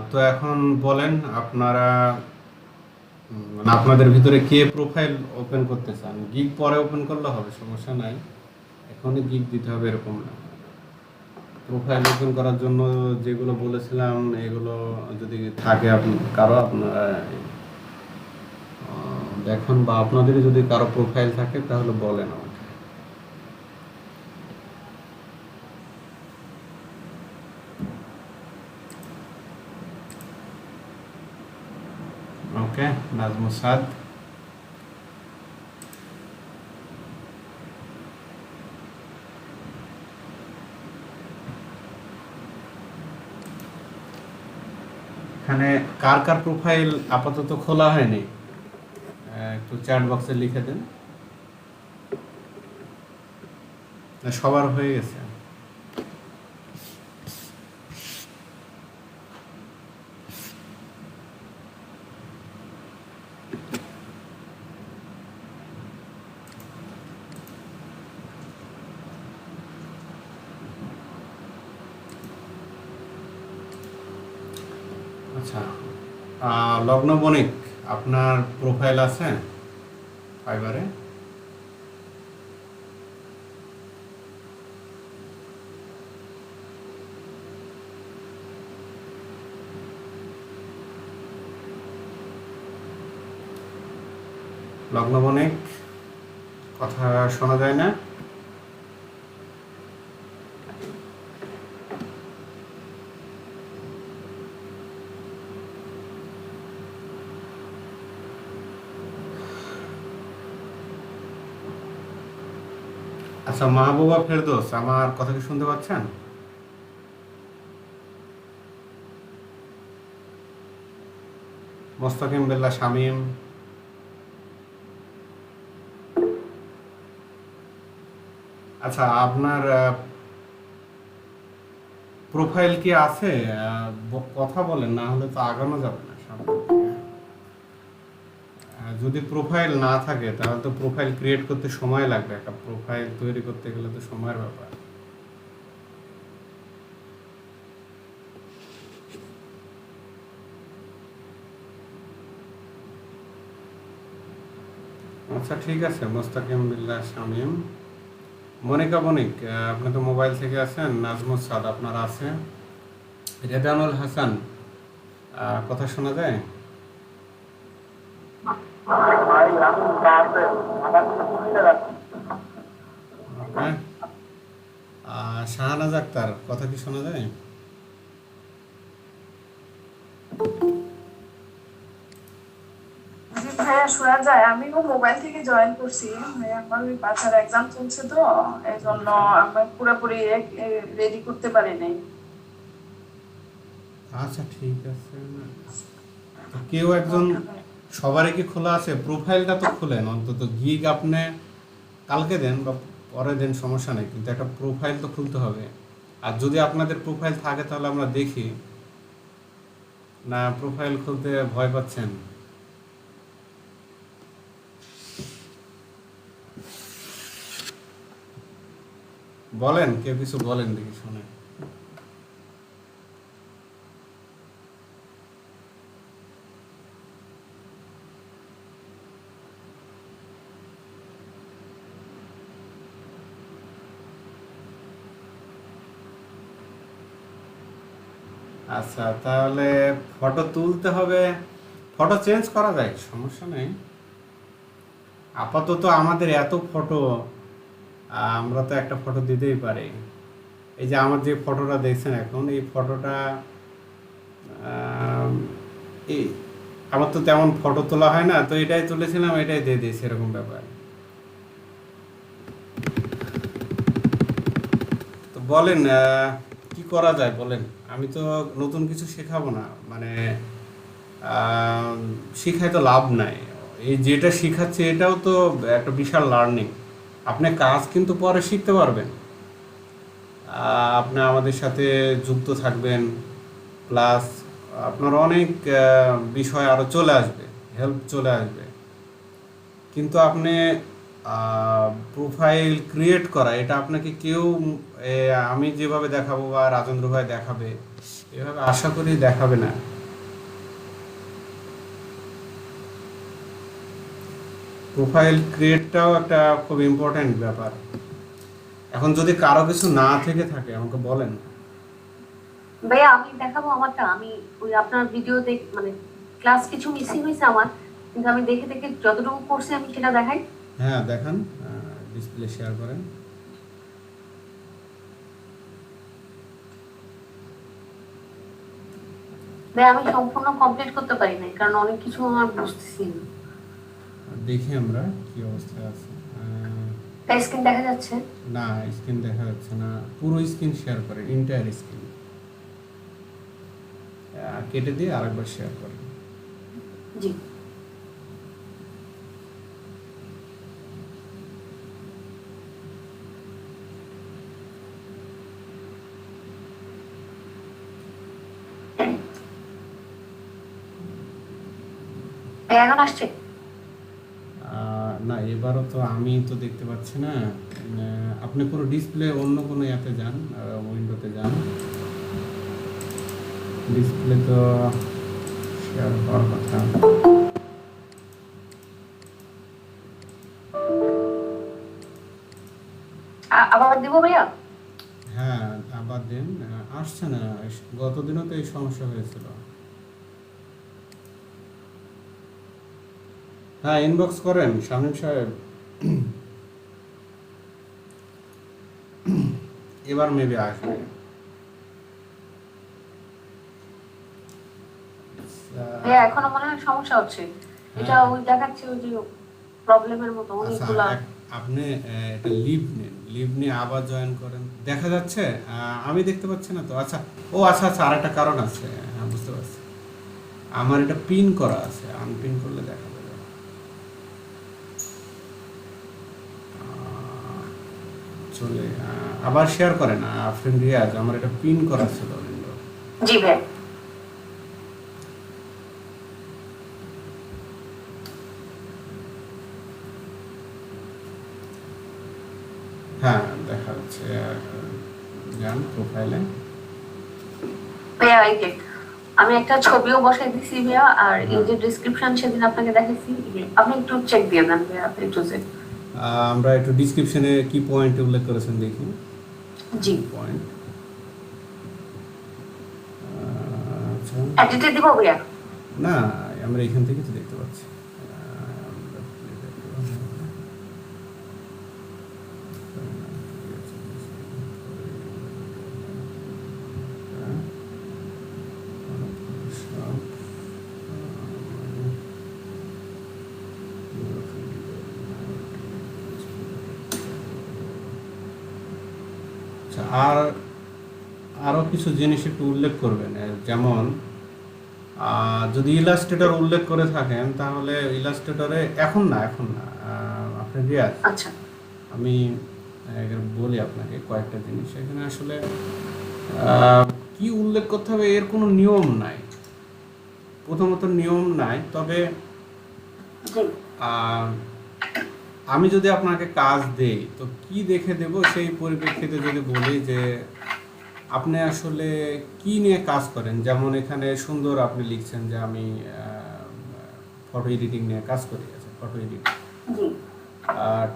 তো এখন বলেন আপনারা মানে আপনাদের ভিতরে কে প্রোফাইল ওপেন করতে চান? গিগ পরে ওপেন করলে হবে, সমস্যা নাই। এখনই গিগ দিতে হবে এরকম না। প্রোফাইল ওপেন করার জন্য যেগুলো বলেছিলাম এগুলো যদি থাকে কারো আপনারা দেখুন, বা আপনাদের যদি কারো প্রোফাইল থাকে তাহলে বলেন আমাকে। ওকে, নাজমুস সাদ। এখানে কার কার প্রোফাইল আপাতত খোলা হয়নি একটু চ্যাট বক্সে লিখে দেন। না, সবার হয়ে গেছে? আচ্ছা, লগ্ন বণিক, আপনার প্রোফাইল আছে ফাইবারে? লগ্ন বণিক, কথা শোনা যায় না? আচ্ছা, মাহবুবা ফেরদৌস, আমার কথা কি শুনতে পাচ্ছেন? মোস্তাকিম বিল্লাহ শামীম। আচ্ছা, আপনার প্রোফাইল কি আছে? কথা বলেন, না হলে তো আগানো যাবে না সামনে দিকে। যদি প্রোফাইল না থাকে তাহলে তো প্রোফাইল ক্রিয়েট করতে সময় লাগবে। একটা প্রোফাইল তৈরি করতে গেলে তো সময়ের ব্যাপার। আচ্ছা, ঠিক আছে। মোস্তাকিম বিল্লাহ শামীম। মনিকা বণিক, আপনি তো মোবাইল থেকে আছেন। নাজমুস সাদ আপনার আছে। রেদানুল হাসান, কথা শোনা যায়? ওকে। শাহানাজ আক্তার, কথা কি শোনা যায়? জি ভাইয়া, শোনা যায়। আমিও মোবাইল থেকে জয়েন করছি। আমার ওই বাচ্চার এক্সাম চলছে, তো এই জন্য আমি পুরোপুরি রেডি করতে পারি নাই। আচ্ছা, ঠিক আছে। তো কেউ একজন, ওকে ভাই। সবারই কি খোলা আছে? প্রোফাইলটা তো খুলেন অন্তত। গিগ আপনি কালকে দেন বা পরে দেন, সমস্যা নেই, কিন্তু একটা প্রোফাইল তো খুলতে হবে। আর যদি আপনাদের প্রোফাইল থাকে তাহলে আমরা দেখি। না, প্রোফাইল খুলতে ভয় পাচ্ছেন? বলেন, কেউ কিছু বলেন দেখি শুনে। আচ্ছা, তাহলে ফটো তুলতে হবে। ফটো চেঞ্জ করা যায়, সমস্যা নেই। আপাতত আমাদের এত ফটো, আমরা তো একটা ফটো দিতেই পারি। এই যে আমার যে ফটোটা দেখছেন এখন, এই ফটোটা আম, এই আমার তো তেমন ফটো তোলা হয় না, তো এটাই তুলেছিলাম, এটাই দিয়ে দিয়েছি, এরকম ব্যাপার। তো বলেন, কি করা যায় বলেন। আমি তো নতুন কিছু শেখাবো না, মানে আম, শিখায় তো লাভ নাই। এই যেটা শিখাচ্ছে এটাও তো একটা বিশাল লার্নিং। আপনি কাজ কিন্তু পরে শিখতে পারবেন। আপনি আমাদের সাথে যুক্ত থাকবেন, প্লাস আপনার অনেক বিষয় আরও চলে আসবে, হেল্প চলে আসবে। কিন্তু আপনি প্রোফাইল ক্রিয়েট করা, এটা আপনাকে কেউ আমি যেভাবে দেখাবো বা রাজেন্দ্র ভাই দেখাবে, এভাবে আশা করি দেখাবে না। প্রোফাইল ক্রিয়েটটাও একটা খুব ইম্পর্ট্যান্ট ব্যাপার। এখন যদি কারো কিছু না থেকে থাকে আমাকে বলেন। ভাইয়া আমি দেখাবো আমারটা, আমি ওই আপনার ভিডিও মানে ক্লাস কিছু মিসিং হয়েছে আমার, কিন্তু আমি দেখে দেখে যতটুকু করছি আমি সেটা দেখাই। হ্যাঁ দেখান, ডিসপ্লে শেয়ার করেন। ভাই আমি সম্পূর্ণ কমপ্লিট করতে পারি নাই, কারণ অনেক কিছু আমার বুঝতেছি না। দেখি আমরা কি অবস্থায় আছে। স্ক্রিন দেখা যাচ্ছে? না, স্ক্রিন দেখা যাচ্ছে না। পুরো স্ক্রিন শেয়ার করেন, এন্টায়ার স্ক্রিন কেটে দিয়ে আরেকবার শেয়ার করেন। জি। এখন আসছে? না, এবারও তো আমি তো দেখতে পাচ্ছি না। আপনি পুরো ডিসপ্লে অন্য কোনো অ্যাপে যান, উইন্ডোতে যান। ডিসপ্লে তো শেয়ার হওয়ার কথা। আবার দিব ভাইয়া? হ্যাঁ আবার দিন। আসছে না, গতদিনও তো এই সমস্যা হয়েছিল। হ্যাঁ ইনবক্স করেন শামীম সাহেব। এবার মেবি আসবে। ভাইয়া এখনো মনে হয় সমস্যা হচ্ছে, এটা ওই দেখাচ্ছে ওই যে প্রবলেমের মতো অনেকগুলা। আপনি এটা লিভ নেন, লিভ নিয়ে আবার জয়েন করেন। দেখা যাচ্ছে? আমি দেখতে পাচ্ছি না তো। আচ্ছা, ও আচ্ছা আচ্ছা, আরেকটা কারণ আছে। হ্যাঁ বুঝতে পারছি, আমার এটা পিন করা আছে, আনপিন করলে দেখা যাবে। চলে আবার শেয়ার করেন আফরিন রিয়াজ, আমার এটা পিন করা ছিল উইন্ডো। জি ভাই। হ্যাঁ দেখা যাচ্ছে। যান প্রোফাইলে। ভাইয়া এই যে আমি একটা ছবিও বসাই দিছি ভাইয়া, আর এই যে ডেসক্রিপশন সেদিন আপনাকে দেখাইছি, আপনি একটু চেক দিয়ে দেন ভাইয়া একটু যে। আমরা একটু ডিসক্রিপশনে কি পয়েন্ট উল্লেখ করেছেন দেখি। জি। পয়েন্ট আচ্ছা এডিটে দিব ভাইয়া? না, আমরা এখান থেকে তো দেখতে পাচ্ছি। আর আরো কিছু জিনিস একটু উল্লেখ করবেন, যেমন যদি ইলাস্ট্রেটর উল্লেখ করে থাকেন তাহলে ইলাস্ট্রেটরে এখন না আপনি রিয়াজ। আচ্ছা। আমি বলি আপনাকে কয়েকটা জিনিস। এখানে আসলে কি উল্লেখ করতে হবে এর কোনো নিয়ম নাই, প্রথমত নিয়ম নাই। তবে আমি যদি আপনাকে কাজ দেই তো কি দেখে দেব সেই পরিপ্রেক্ষিতে যদি বলি যে আপনি আসলে কি নিয়ে কাজ করেন। যেমন এখানে সুন্দর আপনি লিখছেন যে আমি ফটো এডিটিং নিয়ে কাজ করি। আছে ফটো এডিটিং,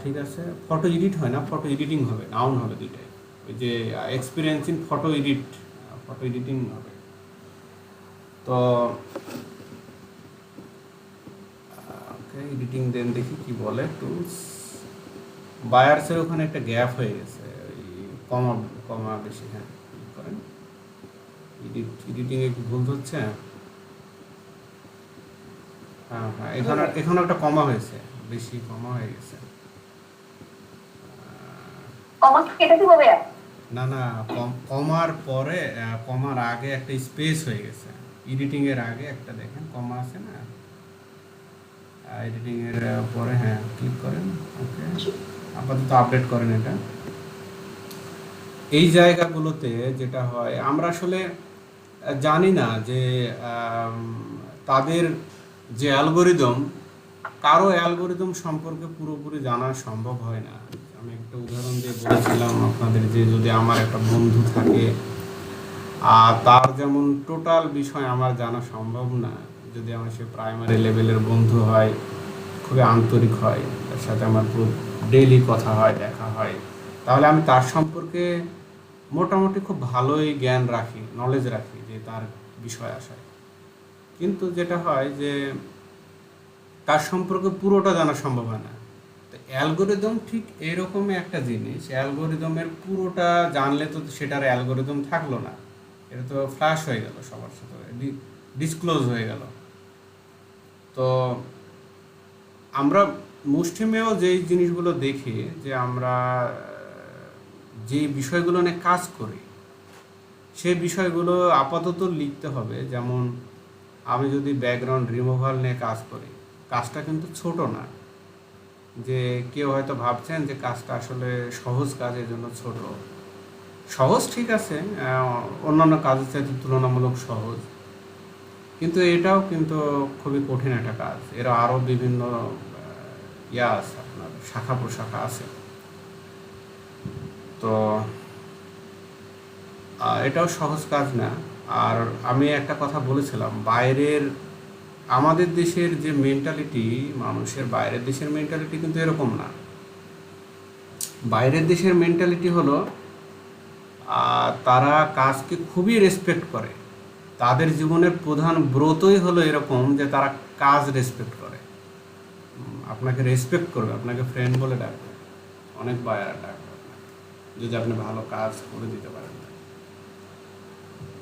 ঠিক আছে। ফটো এডিট হয় না, ফটো এডিটিং হবে, নাউন হবে দুইটাই। ওই যে এক্সপিরিয়েন্স ইন ফটো এডিটিং হবে। তো ওকে, এডিটিং দেন দেখি কি বলে। টুলস বায়ার্সের ওখানে একটা গ্যাপ হয়ে গেছে, ওই কমা বেশি। হ্যাঁ ক্লিক করেন। এডিটিংয়ে কি ভুল হচ্ছে? হ্যাঁ হ্যাঁ, এখানে একটা কমা হয়েছে, বেশি কমা হয়ে গেছে। না না, কমার পরে কমার আগে একটা স্পেস হয়ে গেছে। এডিটিং এর আগে একটা দেখেন কমা আছে না, এডিটিং এর পরে। হ্যাঁ ক্লিক করেন। ওকে, আপাতত আপডেট করেন এটা। এই জায়গাগুলোতে যেটা হয়, আমরা আসলে জানি না যে তাদের যে অ্যালগোরিদম, কারো অ্যালগোরিদম সম্পর্কে পুরোপুরি জানা সম্ভব হয় না। আমি একটা উদাহরণ দিয়ে বলেছিলাম আপনাদের যে যদি আমার একটা বন্ধু থাকে, আর তার যেমন টোটাল বিষয় আমার জানা সম্ভব না। যদি আমার সে প্রাইমারি লেভেলের বন্ধু হয়, খুবই আন্তরিক হয়, তার সাথে আমার খুব ডেইলি কথা হয়, দেখা হয়, তাহলে আমি তার সম্পর্কে মোটামুটি খুব ভালোই জ্ঞান রাখি, নলেজ রাখি যে তার বিষয় আশায়। কিন্তু যেটা হয় যে তার সম্পর্কে পুরোটা জানা সম্ভব হয় না। তো অ্যালগোরিদম ঠিক এরকমই একটা জিনিস, অ্যালগোরিদমের পুরোটা জানলে তো সেটার অ্যালগোরিদম থাকলো না, এটা তো ফ্ল্যাশ হয়ে গেল, সবার সাথে ডিসক্লোজ হয়ে গেল। তো আমরা মুষ্টিমেয় যেই জিনিসগুলো দেখি, যে আমরা যে বিষয়গুলো নিয়ে কাজ করি, সেই বিষয়গুলো আপাতত লিখতে হবে। যেমন আমি যদি ব্যাকগ্রাউন্ড রিমুভাল নিয়ে কাজ করি, কাজটা কিন্তু ছোট না। যে কেউ হয়তো ভাবছেন যে কাজটা আসলে সহজ কাজ, এর জন্য ছোট। সহজ ঠিক আছে, অন্যান্য কাজের চাইতে তুলনামূলক সহজ, কিন্তু এটাও কিন্তু খুবই কঠিন একটা কাজ। এর আরও বিভিন্ন ইয়া আছে, আপনার শাখা প্রশাখা আছে। তো এটাও সহজ কাজ না। আর আমি একটা কথা বলেছিলাম, বাইরের আমাদের দেশের যে মেন্টালিটি, মানুষের বাইরের দেশের মেন্টালিটি কিন্তু এরকম না। বাইরের দেশের মেন্টালিটি হলো তারা কাজকে খুবই রেসপেক্ট করে। তাদের জীবনের প্রধান ব্রতই হলো এরকম যে তারা কাজ রেসপেক্ট করে। আপনাকে রেসপেক্ট করবে, আপনাকে ফ্রেন্ড বলে ডাকবে, অনেক বায়ার ডাকবে আপনাকে, যদি আপনি ভালো কাজ করে দিতে পারেন।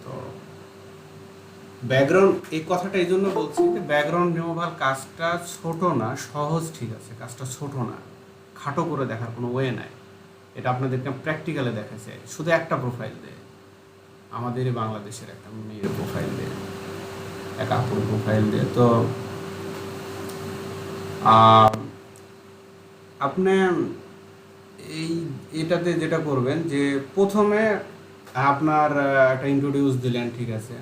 তো ব্যাকগ্রাউন্ড, এই কথাটা এই জন্য বলছি যে ব্যাকগ্রাউন্ড রিমুভাল কাজটা ছোট না, সহজ, ঠিক আছে, কাজটা ছোট না, খাটো করে দেখার কোনো ওয়ে নাই। এটা আপনাদেরকে প্র্যাকটিক্যালে দেখাচ্ছে, শুধু একটা প্রোফাইল দেয়, আমাদেরই বাংলাদেশের একটা মেয়ের প্রোফাইল দেয়, এক আপুর প্রোফাইল দেয়। তো আপনি এই এটাতে যেটা করবেন যে প্রথমে আপনার একটা ইন্ট্রোডিউস দিলেন, ঠিক আছে,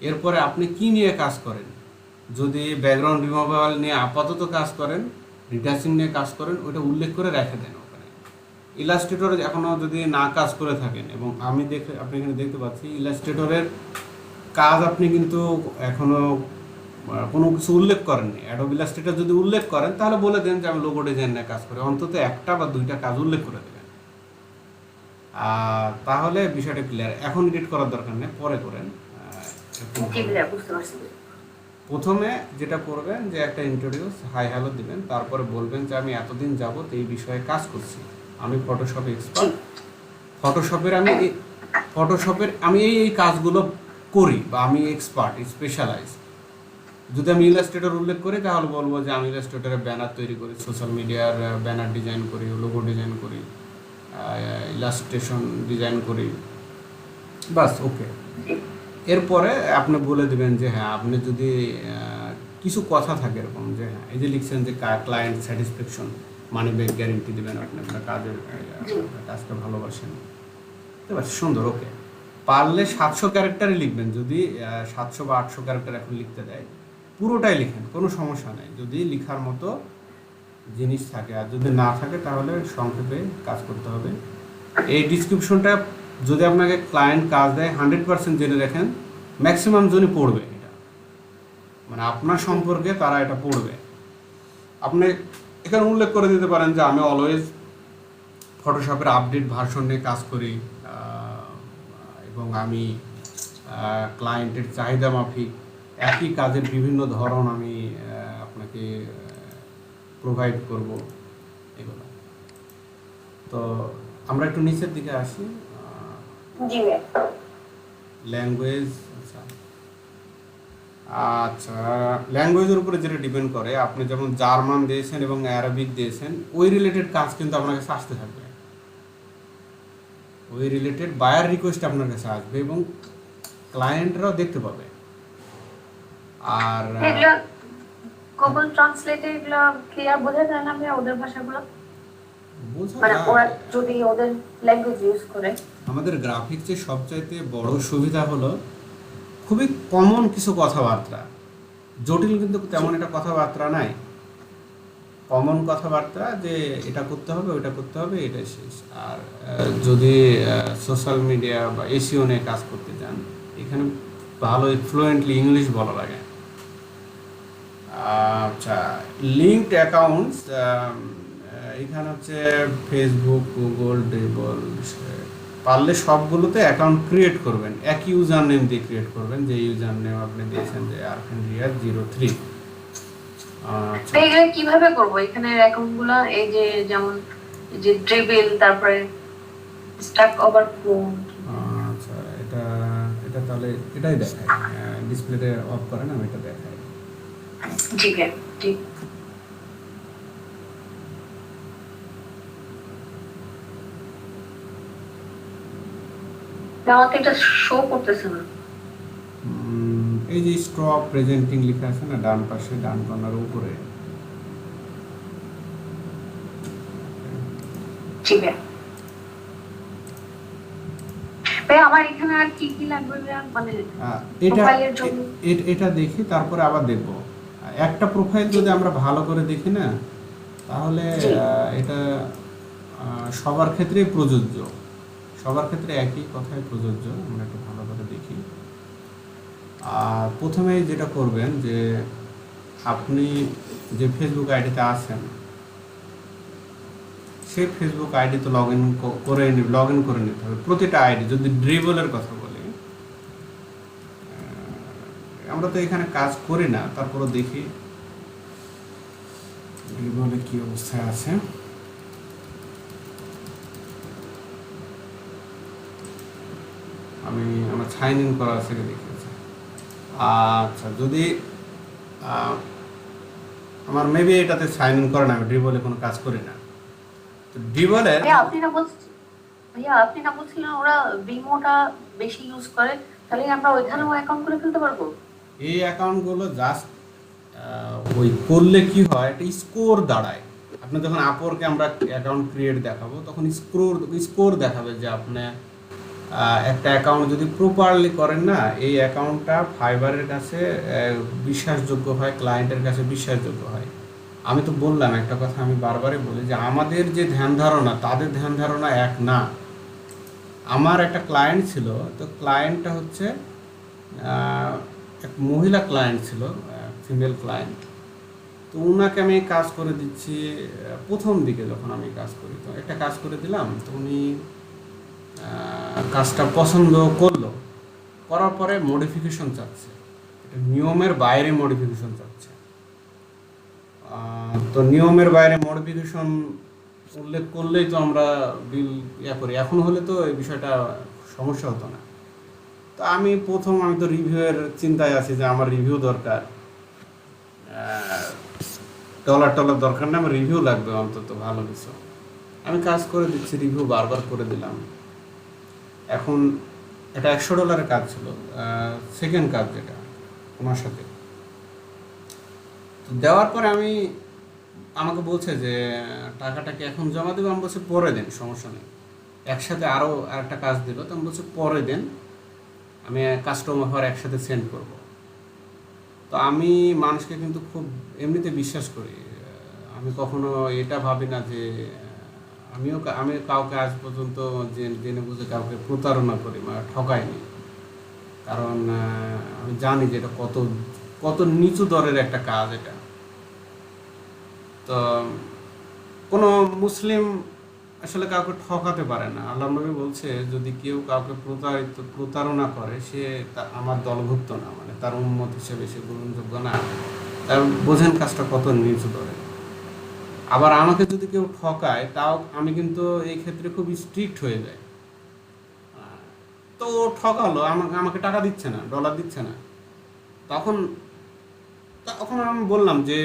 এরপরে আপনি কি নিয়ে কাজ করেন। যদি ব্যাকগ্রাউন্ড রিমুভাল নিয়ে আপাতত কাজ করেন, রিটাচিং নিয়ে কাজ করেন, ওইটা উল্লেখ করে রেখে দেন ওখানে। ইলাস্ট্রেটরে এখনও যদি না কাজ করে থাকেন, এবং আমি আপনি এখানে দেখতে পাচ্ছি ইলাস্ট্রেটরের কাজ আপনি কিন্তু এখনও কোনো কিছু উল্লেখ করেননি। অ্যাডোব ইলাস্ট্রেটর যদি উল্লেখ করেন, তাহলে বলে দেন যে আমি লোগো ডিজাইন নিয়ে কাজ করি, অন্তত একটা বা দুইটা কাজ উল্লেখ করে দেবেন। তাহলে বিষয়টা ক্লিয়ার। এখন এডিট করার দরকার নেই, পরে করেন। প্রথমে যেটা করবেন যে একটা ইন্ট্রোডিউস, হাই হ্যালো দিবেন, তারপরে বলবেন যে আমি এতদিন যাবত এই বিষয়ে কাজ করছি, আমি ফটোশপে এক্সপার্ট, ফটোশপের আমি এই কাজগুলো করি, বা আমি এক্সপার্ট, স্পেশালাইজ। যদি আমি ইলাস্ট্রেটর উল্লেখ করি, তাহলে বলবো যে আমি ইলাস্ট্রেটরে ব্যানার তৈরি করি, সোশ্যাল মিডিয়ার ব্যানার ডিজাইন করি, লোগো ডিজাইন করি, ইলাস্ট্রেশন ডিজাইন করি, বাস, ওকে। এরপরে আপনি বলে দেবেন যে হ্যাঁ, আপনি যদি কিছু কথা থাকে এরকম যে হ্যাঁ, এই যে লিখছেন যে client satisfaction, money back guarantee দেবেন, আপনি আপনার কাজটা ভালোবাসেন, ঠিক আছে, সুন্দর, ওকে। পারলে 700 ক্যারেক্টারই লিখবেন, যদি 700 বা 800 ক্যারেক্টার এখন লিখতে দেয়, পুরোটাই লিখেন, কোনো সমস্যা নেই, যদি লিখার মতো জিনিস থাকে। আর যদি না থাকে, তাহলে সংক্ষেপে কাজ করতে হবে। এই ডিসক্রিপশনটা যদি আপনাকে ক্লায়েন্ট কাজ দেয়, 100% জেনে রাখেন, ম্যাক্সিমাম জনই পড়বে এটা, মানে আপনার সম্পর্কে তারা এটা পড়বে। আপনি এখানে উল্লেখ করে দিতে পারেন যে আমি অলওয়েজ ফটোশপের আপডেট ভার্সন নিয়ে কাজ করি, এবং আমি ক্লায়েন্টের চাহিদা মাফিক একই কাজের বিভিন্ন ধরন আমি আপনাকে প্রোভাইড করব, এগুলো। তো আমরা একটু নিচের দিকে আসি। ল্যাঙ্গুয়েজ, আচ্ছা, ল্যাঙ্গুয়েজের উপরে যেটা ডিপেন্ড করে, আপনি যেমন জার্মান দিয়েছেন এবং অ্যারাবিক দিয়েছেন, ওই রিলেটেড কাজ কিন্তু আপনার কাছে আসতে থাকবে, ওই রিলেটেড বায়ার রিকোয়েস্ট আপনার কাছে আসবে, এবং ক্লায়েন্টরাও দেখতে পাবে। আর গুগল ট্রান্সলেটে এগুলো ক্লিয়ার বোঝা যায় না ওদের ভাষাগুলো, বোঝা মানে যায়। ওরা যদি ওদের ল্যাঙ্গুয়েজ ইউজ করে। আমাদের গ্রাফিক্সের সবচাইতে বড় সুবিধা হলো খুবই কমন কিছু কথাবার্তা, জটিল কিন্তু তেমন একটা কথাবার্তা নাই, কমন কথাবার্তা যে এটা করতে হবে ওটা করতে হবে এটা শেষ। আর যদি সোশ্যাল মিডিয়া বা এসিও নিয়ে কাজ করতে চান এখানে ভালো ফ্লুয়েন্টলি ইংলিশ বলা লাগে। আচ্ছা, লিঙ্কড অ্যাকাউন্টস এখানে হচ্ছে ফেসবুক, গুগল, ড্রিবল, পারলে সবগুলোতে অ্যাকাউন্ট ক্রিয়েট করবেন, একই ইউজার নেম দিয়ে ক্রিয়েট করবেন যে ইউজার নেম আপনি দিয়েছেন যে আরফিন রিয়াদ 03। আচ্ছা এগুলো কিভাবে করব এখানে অ্যাকাউন্ট গুলা? এই যে যেমন এই যে ড্রিবল, তারপরে স্টাক ওভারফ্লো। আচ্ছা, এটা এটা তাহলে এটাই দেখায়, ডিসপ্লেতে অফ করেন, আমি এটা দেখাই। জি ভাইয়া, জি। আমার তো এটা শো করতেছে না। এই যে স্টপ প্রেজেন্টিং লেখা আছে না ডান পাশে, ডান কর্নার উপরে। জি ভাইয়া। ভাইয়া আমার এখানে আর কি কি লাগবে ভাইয়া, মানে এটা প্রোফাইলের জন্য? এটা দেখি তারপরে আবার দেখব। একটা প্রোফাইল যদি আমরা ভালো করে দেখি না তাহলে জি। এটা সবার ক্ষেত্রেই প্রযোজ্য, সবার ক্ষেত্রে একই কথাই প্রযোজ্য। আমরা একটু ভালো করে দেখি। আর প্রথমেই যেটা করবেন যে আপনি যে ফেসবুক আইডিতে আছেন সেই ফেসবুক আইডি তো লগ ইন করে নিতে হবে প্রতিটা আইডি। যদি ড্রিবলের কথা বলি, আমরা তো এখানে কাজ করি না, তারপরে দেখি ড্রিবলে কি অবস্থায় আছে। আমি আমার সাইন ইন করা আছে দেখি। আচ্ছা, যদি আমার মেবি এটাতে সাইন ইন করে না, আমি ড্রিবলে কোনো কাজ করি না। তো ড্রিবলের ভাইয়া আপনি না বলছিলেন ওরা বিমোটা বেশি ইউজ করে, তাহলে আমরা ওইখানেও অ্যাকাউন্ট করে ফেলতে পারবো? এই অ্যাকাউন্টগুলো জাস্ট ওই করলে কি হয়, একটা স্কোর দাঁড়ায়। আপনি যখন আপওয়ার্কে আমরা অ্যাকাউন্ট ক্রিয়েট দেখাবো তখন স্কোর দেখাবে যে আপনি একটা অ্যাকাউন্ট যদি প্রপারলি করেন না, এই অ্যাকাউন্টটা ফাইবারের কাছে বিশ্বাসযোগ্য হয়, ক্লায়েন্টের কাছে বিশ্বাসযোগ্য হয়। আমি তো বললাম একটা কথা, আমি বারবারই বলি যে আমাদের যে ধ্যান ধারণা তাদের ধ্যান ধারণা এক না। আমার একটা ক্লায়েন্ট ছিল, তো ক্লায়েন্টটা হচ্ছে এক মহিলা ক্লায়েন্ট ছিল, ফিমেল ক্লায়েন্ট। তো ওনাকে আমি কাজ করে দিচ্ছি। প্রথম দিকে যখন আমি কাজ করি তো একটা কাজ করে দিলাম, তো উনি কাজটা পছন্দ করলো, করার পরে মডিফিকেশন চাচ্ছে, এটা নিয়মের বাইরে মডিফিকেশন চাচ্ছে। তো নিয়মের বাইরে মডিফিকেশন উল্লেখ করলেই তো আমরা বিল করি। এখন হলে তো এই বিষয়টা সমস্যা হতো না। তো আমি তো রিভিউয়ের চিন্তায় আছি যে আমার রিভিউ দরকার, টলার দরকার না, আমার রিভিউ লাগবে অন্তত ভালো কিছু। আমি কাজ করে দিচ্ছি, রিভিউ বারবার করে দিলাম। এখন এটা $100 কাজ ছিল, সেকেন্ড কাজ যেটা ওনার সাথে। তো দেওয়ার পরে আমাকে বলছে যে টাকাটা কি এখন জমা দেবো? আমি বলছি পরে দেন, সমস্যা নেই। একসাথে আরও আরেকটা কাজ দিল, তো আমি বলছি পরে দেন, আমি কাস্টমার হওয়ার একসাথে সেন্ড করব। তো আমি মানুষকে কিন্তু খুব এমনিতে বিশ্বাস করি। আমি কখনো এটা ভাবি না যে আমি কাউকে আজ পর্যন্ত জেনে বুঝে কাউকে প্রতারণা করি বা ঠকাইনি। কারণ আমি জানি যে এটা কত নিচু দরের একটা কাজ এটা। তো কোনো মুসলিম আসলে কাউকে ঠকাতে পারে না। আল্লাহ নবী বলছে যদি কেউ কাউকে প্রতারণা করে সে আমার দলভুক্ত না, মানে তার উম্মত হিসেবে সে গ্রহণযোগ্য না। তাই বোঝেন কাজটা কত নিচু দরে। আবার আমাকে যদি কেউ ঠকায় তাও আমি কিন্তু এই ক্ষেত্রে খুব স্ট্রিক্ট হয়ে যাই। তো ও ঠকালো, আমাকে টাকা দিচ্ছে না, ডলার দিচ্ছে না, তখন আমি বললাম যে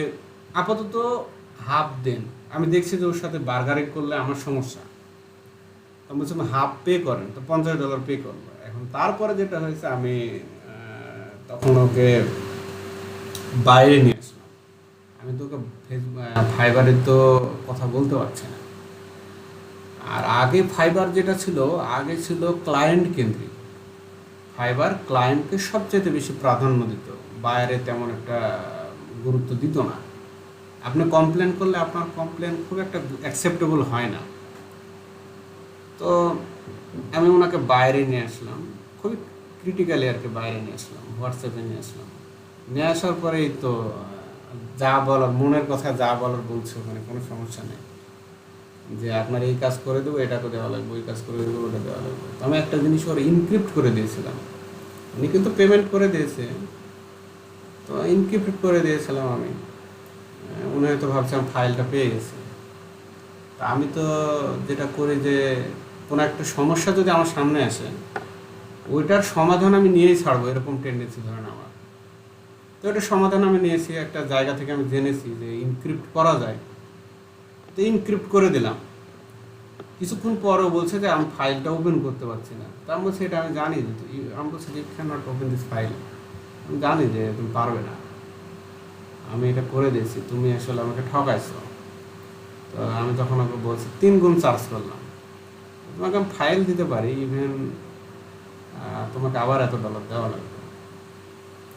আপাতত হাফ দেন, আমি দেখছি যে ওর সাথে বার্গারিং করলে আমার সমস্যা। তো বলছি হাফ পে করেন, তো $50 পে করবো। এখন তারপরে যেটা হয়েছে, আমি তখন ওকে বাইরে নিয়ে আসলাম। আমি তো ওকে ফাইবারে তো কথা বলতে পারছি না। আর আগে ফাইবার যেটা ছিল, আগে ছিল ক্লায়েন্ট কেন্দ্রিক। ফাইবার ক্লায়েন্টকে সবচেয়ে বেশি প্রাধান্য দিত, বাইরে তেমন একটা গুরুত্ব দিত না। আপনি কমপ্লেন করলে আপনার কমপ্লেন খুব একটা অ্যাকসেপ্টেবল হয় না। তো আমি ওনাকে বাইরে নিয়ে আসলাম, খুবই ক্রিটিক্যালি আর কি বাইরে নিয়ে আসলাম, হোয়াটসঅ্যাপে নিয়ে আসলাম। নিয়ে আসার পরেই তো যা বলার, মনের কথা যা বলার বলছে, ওখানে কোনো সমস্যা নেই যে আপনার এই কাজ করে দেবো, এটা করে দেওয়া লাগবে, ওই কাজ করে দেবো, ওটা দেওয়া লাগবে। তো আমি একটা জিনিস ওর ইনক্রিপ্ট করে দিয়েছিলাম, উনি কিন্তু পেমেন্ট করে দিয়েছে, তো ইনক্রিপ্ট করে দিয়েছিলাম আমি। উনি হয়তো ভাবছিলাম ফাইলটা পেয়ে গেছে। তা আমি তো যেটা করি যে কোনো একটা সমস্যা যদি আমার সামনে আসে, ওইটার সমাধান আমি নিয়েই ছাড়বো, এরকম টেন্ডেন্সি ধরেন আমার। তো এটার সমাধান আমি নিয়েছি একটা জায়গা থেকে, আমি জেনেছি যে ইনক্রিপ্ট করা যায়, তো ইনক্রিপ্ট করে দিলাম। কিছুক্ষণ পরও বলছে যে আমি ফাইলটা ওপেন করতে পারছি না। তা আমি বলছি এটা আমি জানি, যে আমি বলছি you can not open this file, আমি জানি যে তুমি পারবে না, আমি এটা করে দিয়েছি, তুমি আসলে আমাকে ঠকাইছো। তো আমি তখন ওকে বলছি 3 গুণ চার্জ করলাম, তোমাকে আমি ফাইল দিতে পারি, ইভেন তোমাকে আবার এত ডলার দেওয়া লাগবে।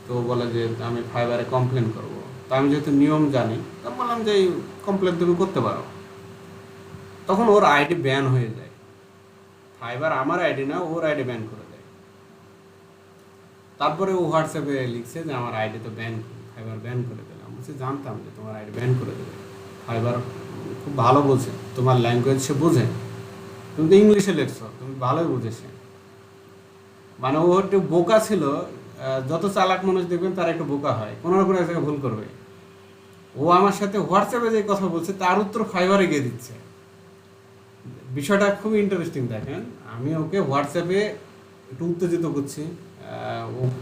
তো ও বলে যে আমি ফাইবারে কমপ্লেন করব। তো আমি যেহেতু নিয়ম জানি, তা বললাম যে এই কমপ্লেন তুমি করতে পারো। তখন ওর আইডি ব্যান হয়ে যায়, ফাইবার আমার আইডি না, ওর আইডি ব্যান করে দেয়। তারপরে ও হোয়াটসঅ্যাপে লিখছে যে আমার আইডি তো ব্যান, ফাইবার ব্যান করে দিলাম। বলছে জানতাম যে তোমার আইডি ব্যান করে দেবে, ফাইবার খুব ভালো বোঝে, তোমার ল্যাঙ্গুয়েজ সে বোঝে, তুমি তো ইংলিশে লিখছো, তুমি ভালোই বুঝেছে। মানে ও একটু বোকা ছিল, যত চালাক মানুষ দেখবেন তারা একটু বোকা হয়, কোনো না কোনো এক জায়গায় ভুল করবে। ও আমার সাথে হোয়াটসঅ্যাপে যে কথা বলছে তার উত্তর ফাইবারে গিয়ে দিচ্ছে। বিষয়টা খুব ইন্টারেস্টিং দেখেন। আমি ওকে হোয়াটসঅ্যাপে একটু উত্তেজিত করছি,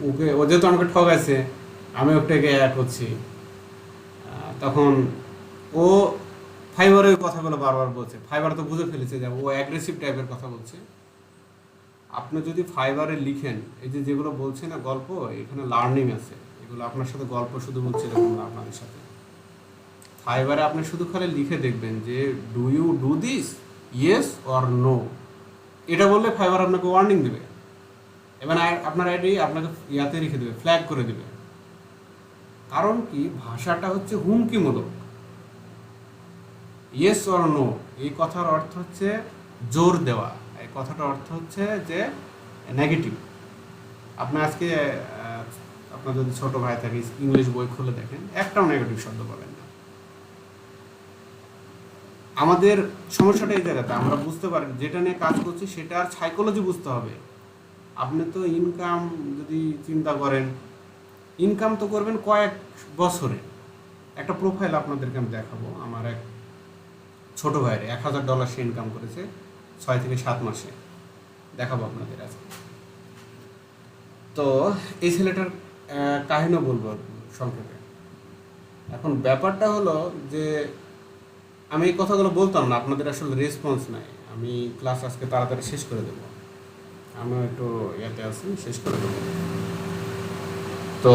ওকে, ও যেহেতু আমাকে ঠকাইছে, আমি ওটাকে করছি। তখন ও ফাইবারের কথাগুলো বারবার বলছে, ফাইবার তো বুঝে ফেলেছে যে ও অ্যাগ্রেসিভ টাইপের কথা বলছে। আপনি যদি ফাইবারে লিখেন, এই যে যেগুলো বলছে না গল্প, এখানে লার্নিং আছে, এগুলো আপনার সাথে গল্প শুধু বলছে এরকম না আপনাদের সাথে। ফাইবারে আপনি শুধু খালি লিখে দেখবেন যে do you do this, yes or no, এটা বললে ফাইবার আপনাকে ওয়ার্নিং দেবে, এবার আপনার আইডি আপনাকে ইয়াতে রেখে দেবে, ফ্ল্যাগ করে দেবে। কারণ কি, ভাষাটা হচ্ছে হুমকিমূলক। ইয়েস অর নো এই কথার অর্থ হচ্ছে জোর দেওয়া, এই কথাটার অর্থ হচ্ছে যে নেগেটিভ। আপনি আজকে আপনার যদি ছোট ভাই থাকে, ইংলিশ বই খুলে দেখেন, একটাও নেগেটিভ শব্দ পাবেন না। আমাদের সমস্যাটা এই জায়গাতে, আমরা বুঝতে পারি যেটা নিয়ে কাজ করছি সেটার সাইকোলজি বুঝতে হবে। আপনি তো ইনকাম যদি চিন্তা করেন, ইনকাম তো করবেন কয়েক বছরে। একটা প্রোফাইল আপনাদেরকে আমি দেখাবো, আমার এক ছোট ভাইয়ের $1000 সে ইনকাম করেছে 6 থেকে 7 মাসে, দেখাবো আপনাদের আজকে। তো এই ছেলেটার কাহিনীও বলবো সংক্ষেপে। এখন ব্যাপারটা হলো যে আমি এই কথাগুলো বলতাম না, আপনাদের আসলে রেসপন্স নাই। আমি ক্লাস আজকে তাড়াতাড়ি শেষ করে দেবো, আমি একটু ইয়াতে আছি, শেষ করে দেবো। তো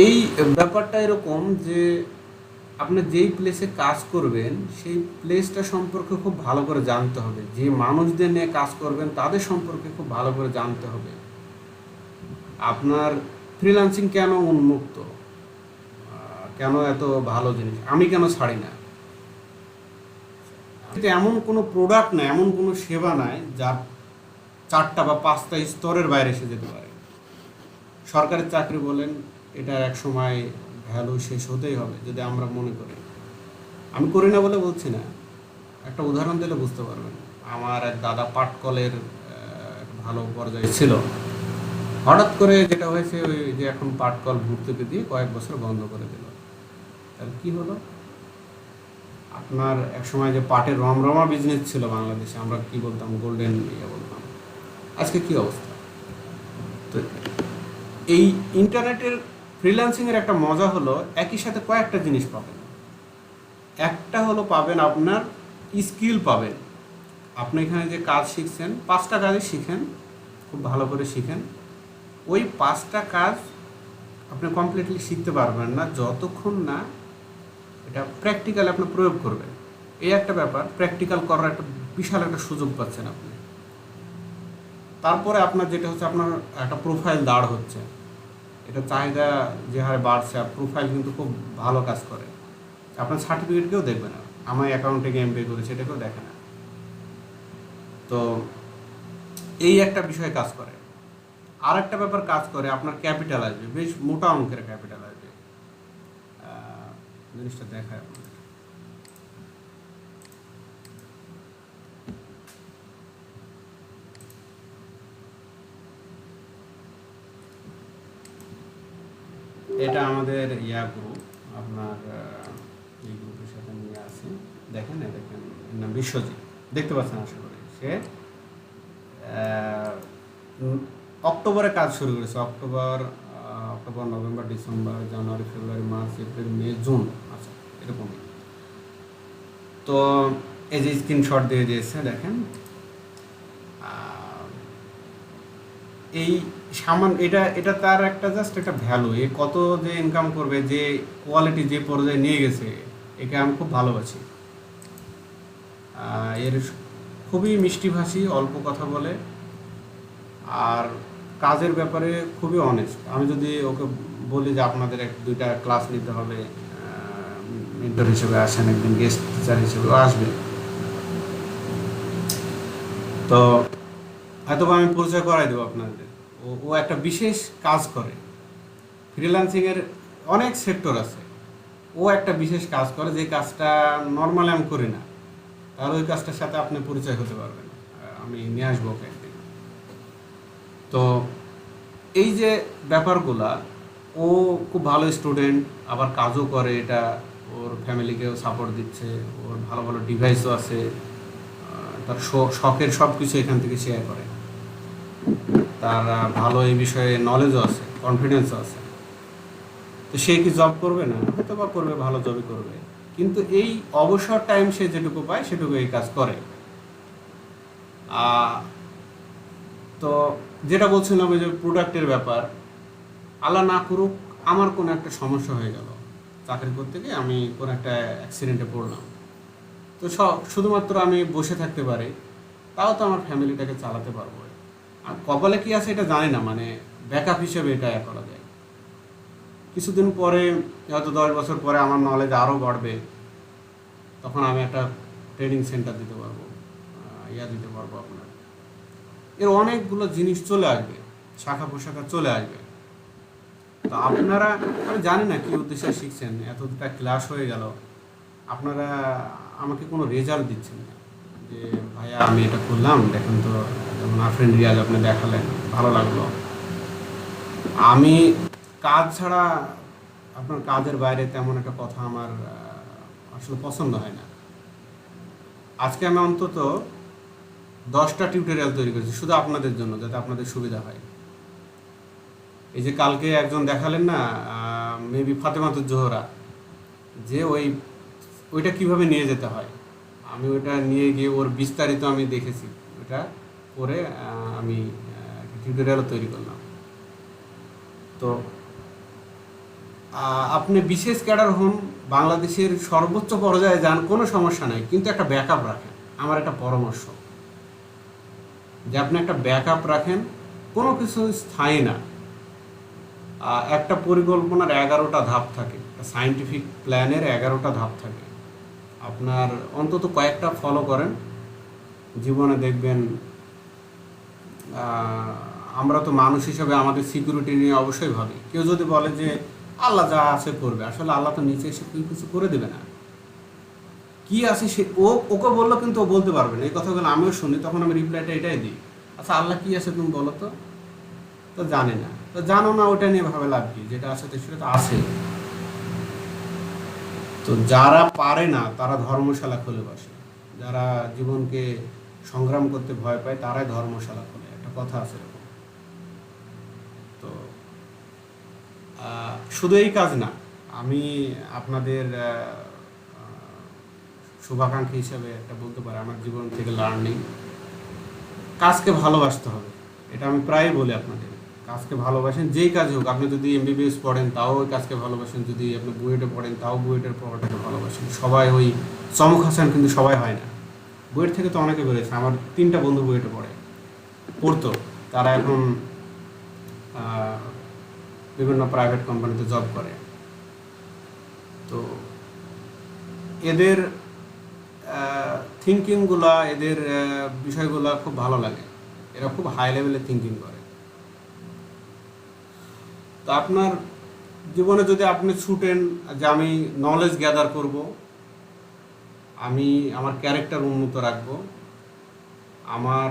এই ব্যাপারটা এরকম যে আপনি যেই প্লেসে কাজ করবেন সেই প্লেসটা সম্পর্কে খুব ভালো করে জানতে হবে, যে মানুষদের নিয়ে কাজ করবেন তাদের সম্পর্কে খুব ভালো করে জানতে হবে। আপনার ফ্রিল্যান্সিং কেন উন্মুক্ত, কেন এত ভালো জিনিস, আমি কেন ছাড়ি না, এমন কোনো প্রোডাক্ট নাই, এমন কোনো সেবা নাই যার 4টা বা 5টা স্তরের বাইরে এসে যেতে পারে। সরকারি চাকরি বলেন, এটা এক সময় ভ্যালু শেষ হতেই হবে যদি আমরা মনে করি। আমি করি না বলে বলছি না, একটা উদাহরণ দিলে বুঝতে পারবেন। আমার এক দাদা পাটকলের ভালো পর্যায়ে ছিল, হঠাৎ করে যেটা হয়েছে ওই যে এখন পাটকল ভর্তুকি দিয়ে কয়েক বছর বন্ধ করে দিল। তাহলে কি হলো, আপনার এক সময় যে পাটের রমরমা বিজনেস ছিল বাংলাদেশে, আমরা কি বলতাম, গোল্ডেন ইয়ে বলতাম, আজকে কি অবস্থা। তো এই ইন্টারনেটের ফ্রিল্যান্সিংয়ের একটা মজা হলো একই সাথে কয়েকটা জিনিস পাবেন। একটা হলো পাবেন আপনার স্কিল পাবেন, আপনি এখানে যে কাজ শিখছেন 5টা কাজই শিখেন, খুব ভালো করে শিখেন। ওই 5টা কাজ আপনি কমপ্লিটলি শিখতে পারবেন না যতক্ষণ না এটা প্র্যাকটিক্যাল আপনি প্রয়োগ করবেন। এই একটা ব্যাপার, প্র্যাকটিক্যাল করার একটা বিশাল একটা সুযোগ পাচ্ছেন আপনি। তারপরে আপনার যেটা হচ্ছে, আপনার একটা প্রোফাইল দাঁড় হচ্ছে। এটা চাহিদা যে হারে বাড়ছে, প্রোফাইল কিন্তু খুব ভালো কাজ করে। আপনার সার্টিফিকেট কেউ দেখবে না, আমার অ্যাকাউন্টে এমবিএ করেছে এটা কেউ দেখে না। তো এই একটা বিষয় কাজ করে। আর একটা ব্যাপার কাজ করে, আপনার ক্যাপিটাল আসবে, বেশ মোটা অঙ্কের ক্যাপিটাল আসবে। জিনিসটা দেখায় আপনাদের। এটা আমাদের গ্রুপ, আপনার এই গ্রুপের সাথে নিয়ে আছে। দেখেন দেখেন, এর নাম বিশ্বজিৎ, দেখতে পাচ্ছেন আশা করি। সে অক্টোবরে কাজ শুরু করেছে। অক্টোবর, নভেম্বর, ডিসেম্বর, জানুয়ারি, ফেব্রুয়ারি, মার্চ, এপ্রিল, মে, জুন, আচ্ছা এরকমই। তো এই যে স্ক্রিনশট দিয়ে দিয়েছে দেখেন। এই এটা তার একটা জাস্ট একটা ভ্যালু, এ কত যে ইনকাম করবে, যে কোয়ালিটি যে পর্যায়ে নিয়ে গেছে, একে আমি খুব ভালোবাসি। এর খুবই মিষ্টিভাষী, অল্প কথা বলে, আর কাজের ব্যাপারে খুবই অনেস্ট। আমি যদি ওকে বলি যে আপনাদের 1-2টা ক্লাস নিতে হবে, মেন্টর হিসেবে আসেন, একদিন গেস্ট টিচার হিসেবেও আসবে, তো হয়তো আমি পরিচয় করাই দেবো আপনাদের। ও একটা বিশেষ কাজ করে, ফ্রিল্যান্সিংয়ের অনেক সেক্টর আছে, ও একটা বিশেষ কাজ করে যে কাজটা নর্মালি আমি করি না। তাহলে ওই কাজটার সাথে আপনি পরিচয় হতে পারবেন, আমি নিয়ে আসবো ওকে একদিন। তো এই যে ব্যাপারগুলা, ও খুব ভালো স্টুডেন্ট, আবার কাজও করে, এটা ওর ফ্যামিলিকেও সাপোর্ট দিচ্ছে, ওর ভালো ভালো ডিভাইসও আছে, তার শখের সব কিছু এখান থেকে শেয়ার করে, তার ভালো এই বিষয়ে নলেজও আছে, কনফিডেন্সও আছে। তো সে কি জব করবে না? হয়তো বা করবে, ভালো জবই করবে, কিন্তু এই অবসর টাইম সে যেটুকু পায় সেটুকু এই কাজ করে। তো যেটা বলছিলাম, ওই যে প্রোডাক্টের ব্যাপার, আল্লাহ না করুক আমার কোনো একটা সমস্যা হয়ে গেল, চাকরি করতে গিয়ে আমি কোনো একটা অ্যাক্সিডেন্টে পড়লাম, তো শুধুমাত্র আমি বসে থাকতে পারি, তাও তো আমার ফ্যামিলিটাকে চালাতে পারবো। আর কপালে কি আছে এটা জানি না, মানে ব্যাকআপ হিসেবে এটা করা যায়। কিছুদিন পরে, হয়তো 10 বছর পরে আমার নলেজ আরও বাড়বে, তখন আমি একটা ট্রেনিং সেন্টার দিতে পারবো, দিতে পারবো আপনার। এর অনেকগুলো জিনিস চলে আসবে, শাখা পোশাখা চলে আসবে। তো আপনারা, আমি জানি না কী উদ্দেশ্যে শিখছেন, এতটা ক্লাস হয়ে গেল, আপনারা আমাকে কোনো রেজাল্ট দিচ্ছেন না যে ভাইয়া আমি এটা করলাম, দেখেন তো, যেমন আফরিন রিয়াজ আপনি দেখালেন, ভালো লাগলো। আমি কাজ ছাড়া, আপনার কাজের বাইরে তেমন একটা কথা আমার আসলে পছন্দ হয় না। আজকে আমি অন্তত 10টা টিউটোরিয়াল তৈরি করেছি শুধু আপনাদের জন্য, যাতে আপনাদের সুবিধা হয়। এই যে কালকে একজন দেখালেন না, মেবি ফাতেমাতুজ জোহরা, যে ওইটা কিভাবে নিয়ে যেতে হয়, আমি ওইটা নিয়ে গিয়ে ওর বিস্তারিত আমি দেখেছি, ওইটা করে আমি টিউটোরিয়ালও তৈরি করলাম। তো আপনি বিশেষ ক্যাডার হন, বাংলাদেশের সর্বোচ্চ পর্যায়ে যান, কোনো সমস্যা নাই, কিন্তু একটা ব্যাকআপ রাখেন। আমার একটা পরামর্শ যে আপনি একটা ব্যাকআপ রাখেন, কোনো কিছু স্থায়ী না। একটা পরিকল্পনার 11টা ধাপ থাকে, সায়েন্টিফিক প্ল্যানের 11টা ধাপ থাকে, আপনার অন্তত কয়েকটা ফলো করেন, জীবনে দেখবেন। আমরা তো মানুষ হিসেবে আমাদের সিকিউরিটি নিয়ে অবশ্যই ভাবি। কেউ যদি বলে যে আল্লাহ যা আছে করবে, আসলে আল্লাহ তো নিচে এসে কিছু করে দেবে না, কি আছে সে ওকে বললো, কিন্তু ও বলতে পারবে না। এই কথাগুলো আমিও শুনি, তখন আমি রিপ্লাইটা এটাই দিই, আচ্ছা আল্লাহ কি আছে তুমি বলো তো, তো জানে না, তো জানো না, ওটা নিয়ে ভাবে লাভ কি, যেটা আছে সেটা তো আছে। তো যারা পারে না তারা ধর্মশালা খুলে বসে, যারা জীবনকে সংগ্রাম করতে ভয় পায় তারাই ধর্মশালা খোলে, একটা কথা আছে এরকম। তো শুধু এই কাজ না, আমি আপনাদের শুভাকাঙ্ক্ষী হিসেবে একটা বলতে পারি, আমার জীবন থেকে লার্নিং, কাজকে ভালোবাসতে হবে। এটা আমি প্রায়ই বলি আপনাদের, কাজকে ভালোবাসেন, যেই কাজ হোক। আপনি যদি এমবিবিএস পড়েন তাও ওই কাজকে ভালোবাসেন, যদি আপনি বুয়েটে পড়েন তাও বুয়েটের পড়াটাকে ভালোবাসেন। সবাই ওই চমক হাসান কিন্তু সবাই হয় না। বুয়েট থেকে তো অনেকে বেরোয়েছে, আমার 3টা বন্ধু বুয়েটে পড়তো, তারা এখন বিভিন্ন প্রাইভেট কোম্পানিতে জব করে। তো এদের থিঙ্কিংগুলা, এদের বিষয়গুলা খুব ভালো লাগে। এরা খুব হাই লেভেলে থিঙ্কিং করে। তো আপনার জীবনে যদি আপনি ছুটেন যে আমি নলেজ গ্যাদার করব, আমি আমার ক্যারেক্টার উন্নত রাখবো, আমার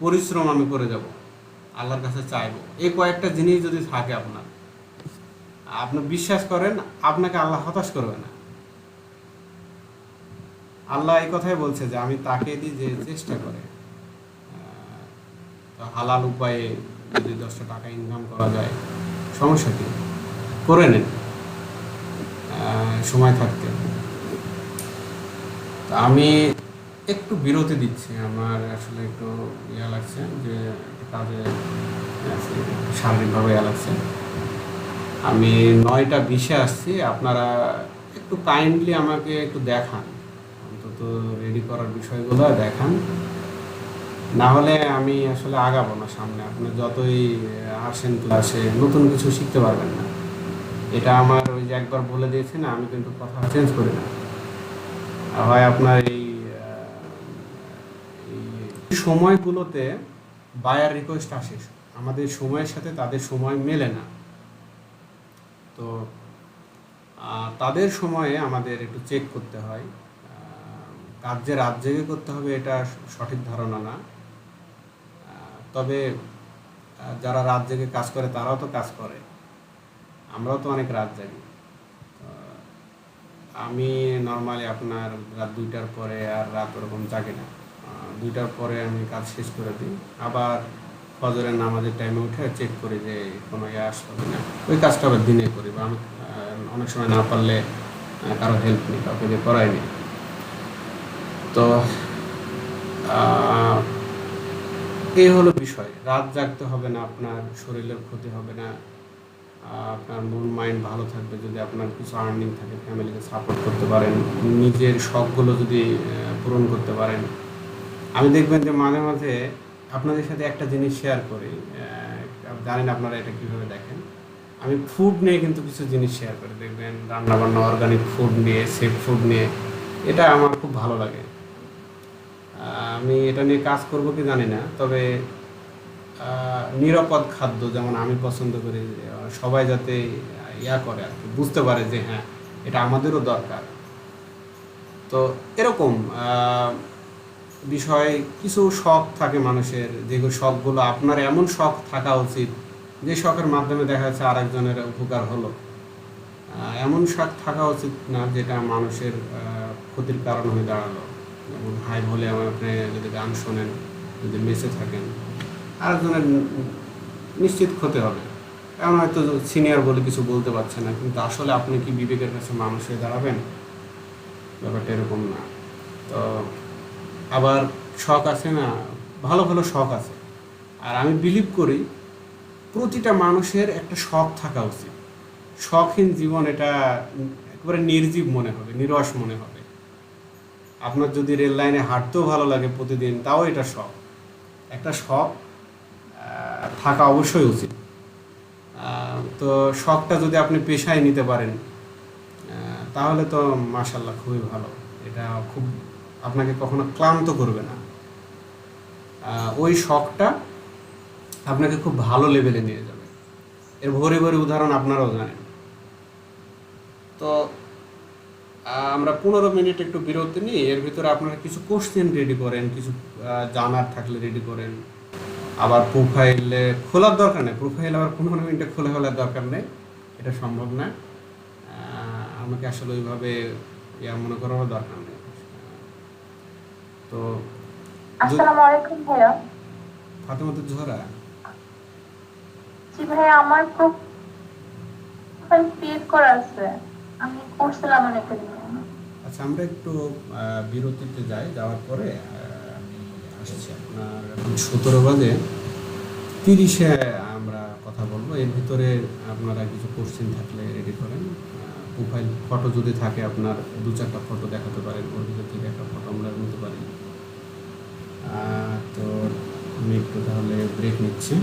পরিশ্রম আমি করে যাব, আল্লাহর কাছে চাইবো, এই কয়েকটা জিনিস যদি থাকে আপনার, আপনি বিশ্বাস করেন আপনাকে আল্লাহ হতাশ করবে না। আল্লাহ এই কথাই বলছে যে আমি তাকে দিই যে চেষ্টা করে। তো হালাল উপায়ে যদি 10টা টাকা ইনকাম করা যায়, সমস্যা কি, করে নেন সময় থাকতে। তো আমি একটু বিরতি দিচ্ছি, আমার আসলে একটু ইয়া লাগছে যে একটু কাজে শারীরিকভাবে ইয়া লাগছে। আমি 9টা 20-এ আসছি, আপনারা একটু কাইন্ডলি আমাকে একটু দেখান, অন্তত রেডি করার বিষয়গুলো দেখান, না হলে আমি আসলে আগাবো না সামনে। আপনি যতই আসেন ক্লাসে নতুন কিছু শিখতে পারবেন না। এটা আমার ওই যে একবার বলে দিয়েছি না, আমি কিন্তু কথা চেঞ্জ করি না। হয় আপনার এই সময়গুলোতে বায়ার রিকোয়েস্ট আসে, আমাদের সময়ের সাথে তাদের সময় মেলে না। তো তাদের সময়ে আমাদের একটু চেক করতে হয়। কাজ যে রাত জেগে করতে হবে এটা সঠিক ধারণা না। তবে যারা রাত জেগে কাজ করে তারাও তো কাজ করে, আমরাও তো অনেক রাত জাগি। আমি নর্মালি আপনার রাত 2টার পরে আর রাত ওরকম জাগি না। 2টার পরে আমি কাজ শেষ করে দিই, আবার ফজরের নামাজের টাইমে উঠে চেক করি যে কোনো ইয়ে আসবে না, ওই কাজটা আবার দিনে করি। বা আমি অনেক সময় না পারলে কারো হেল্প নিই, কাউকে দিয়ে করাই নি। তো এই হলো বিষয়। রাত জাগতে হবে না, আপনার শরীরের ক্ষতি হবে না, আপনার মন মাইন্ড ভালো থাকবে যদি আপনার কিছু আর্নিং থাকে, ফ্যামিলিকে সাপোর্ট করতে পারেন, নিজের শখগুলো যদি পূরণ করতে পারেন। আমি দেখবেন যে মাঝে মাঝে আপনাদের সাথে একটা জিনিস শেয়ার করি, জানেন আপনারা এটা কীভাবে দেখেন। আমি ফুড নিয়ে কিন্তু কিছু জিনিস শেয়ার করি, দেখবেন রান্নাবান্না, অর্গানিক ফুড নিয়ে, সেফ ফুড নিয়ে, এটা আমার খুব ভালো লাগে। আমি এটা নিয়ে কাজ করব কি জানি না, তবে নিরাপদ খাদ্য যেমন আমি পছন্দ করি, সবাই যাতে ইয়া করে আর কি, বুঝতে পারে যে হ্যাঁ এটা আমাদেরও দরকার। তো এরকম বিষয় কিছু শখ থাকে মানুষের, যেগুলো শখগুলো আপনার এমন শখ থাকা উচিত যে শখের মাধ্যমে দেখা যাচ্ছে আরেকজনের উপকার হলো। এমন শখ থাকা উচিত না যেটা মানুষের ক্ষতির কারণ হয়ে দাঁড়ালো। যেমন হাই বলে আপনি যদি গান শোনেন, যদি মেসে থাকেন, আরেকজনের নিশ্চিত ক্ষতি হবে। এমন হয়তো সিনিয়র বলে কিছু বলতে পারছে না, কিন্তু আসলে আপনি কি বিবেকের কাছে মানুষ হয়ে দাঁড়াবেন? ব্যাপারটা এরকম না। তো আবার শখ আছে না, ভালো ভালো শখ আছে, আর আমি বিলিভ করি প্রতিটা মানুষের একটা শখ থাকা উচিত। শখহীন জীবন এটা একেবারে নির্জীব মনে হবে, নিরস মনে হবে। আপনার যদি রেল লাইনে হাঁটতেও ভালো লাগে প্রতিদিন, তাও এটা শখ। একটা শখ থাকা অবশ্যই উচিত। তো শখটা যদি আপনি পেশায় নিতে পারেন তাহলে তো মাশাআল্লাহ খুবই ভালো। এটা খুব আপনাকে কখনো ক্লান্ত করবে না। ওই শখটা আপনাকে খুব ভালো লেভেলে নিয়ে যাবে। এর ভরে ভরে উদাহরণ আপনারাও জানেন। তো আমরা 15 মিনিট একটু বিরতি নিই, এর ভিতরে আপনারা কিছু কোশ্চেন রেডি করেন, কিছু জানার থাকলে রেডি করেন। আবার প্রোফাইলে খোলার দরকার নেই, প্রোফাইল আবার 15 মিনিটে খুলে ফেলার দরকার নেই, এটা সম্ভব না। আমাকে আসলে ওইভাবে ইয়া মনে করারও দরকার নেই। তো আসসালামু আলাইকুম ভাইয়া। ফাতেমা জোহরা, জি ভাইয়া, আমার প্রোফাইল ক্রিয়েট করা আছে, আমি করছিলাম অনেকদিন। আচ্ছা আমরা একটু বিরতিতে যাই, যাওয়ার পরে আমি আসছি। আপনার এখন 17:30 আমরা কথা বলবো। এর ভিতরে আপনারা কিছু কোশ্চেন থাকলে রেডি করেন। প্রোফাইল ফটো যদি থাকে আপনার 2-4টা ফটো দেখাতে পারেন, ওর ভিতর থেকে একটা ফটো আমরা নিতে পারি। তো আমি একটু তাহলে ব্রেক নিচ্ছি।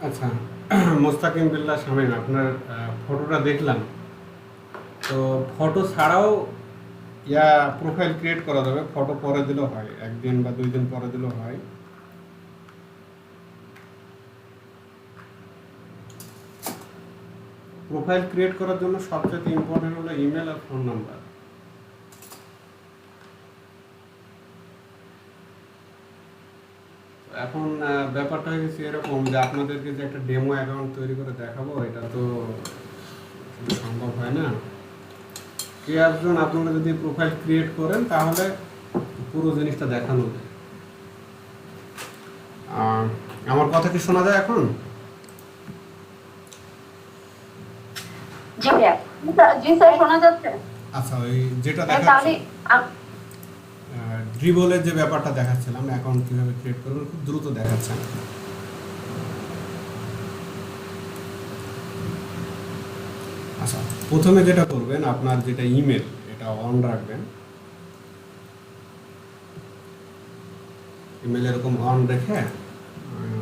আচ্ছা, মোস্তাকিম বিল্লাহ শামীম, আপনার ফটোটা দেখলাম। তো ফটো ছাড়াও প্রোফাইল ক্রিয়েট করা যাবে, ফটো পরে দিলেও হয়, 1 দিন বা 2 দিন পরে দিলেও হয়। প্রোফাইল ক্রিয়েট করার জন্য সবচেয়ে ইম্পর্টেন্ট হলো ইমেল আর ফোন নাম্বার। এখন ব্যাপারটা হয়ে গেছে এরকম যে আপনাদেরকে যে একটা ডেমো অ্যাকাউন্ট তৈরি করে দেখাবো, এটা তো সম্ভব হয় না। কেউ একজন আপনারা যদি প্রোফাইল ক্রিয়েট করেন তাহলে পুরো জিনিসটা দেখানো যায়। আমার কথা কি শোনা যায় এখন? জি ভাইয়া, জি স্যার শোনা যাচ্ছে। আচ্ছা, ওই যেটা তাহলে দেখাচ্ছি ড্রিবলের যে ব্যাপারটা দেখাচ্ছিলাম, অ্যাকাউন্ট কিভাবে ক্রিয়েট করবেন খুব দ্রুত দেখাচ্ছেন। আচ্ছা, প্রথমে যেটা করবেন, আপনার যেটা ইমেল এটা অন রাখবেন। ইমেল এরকম অন রেখে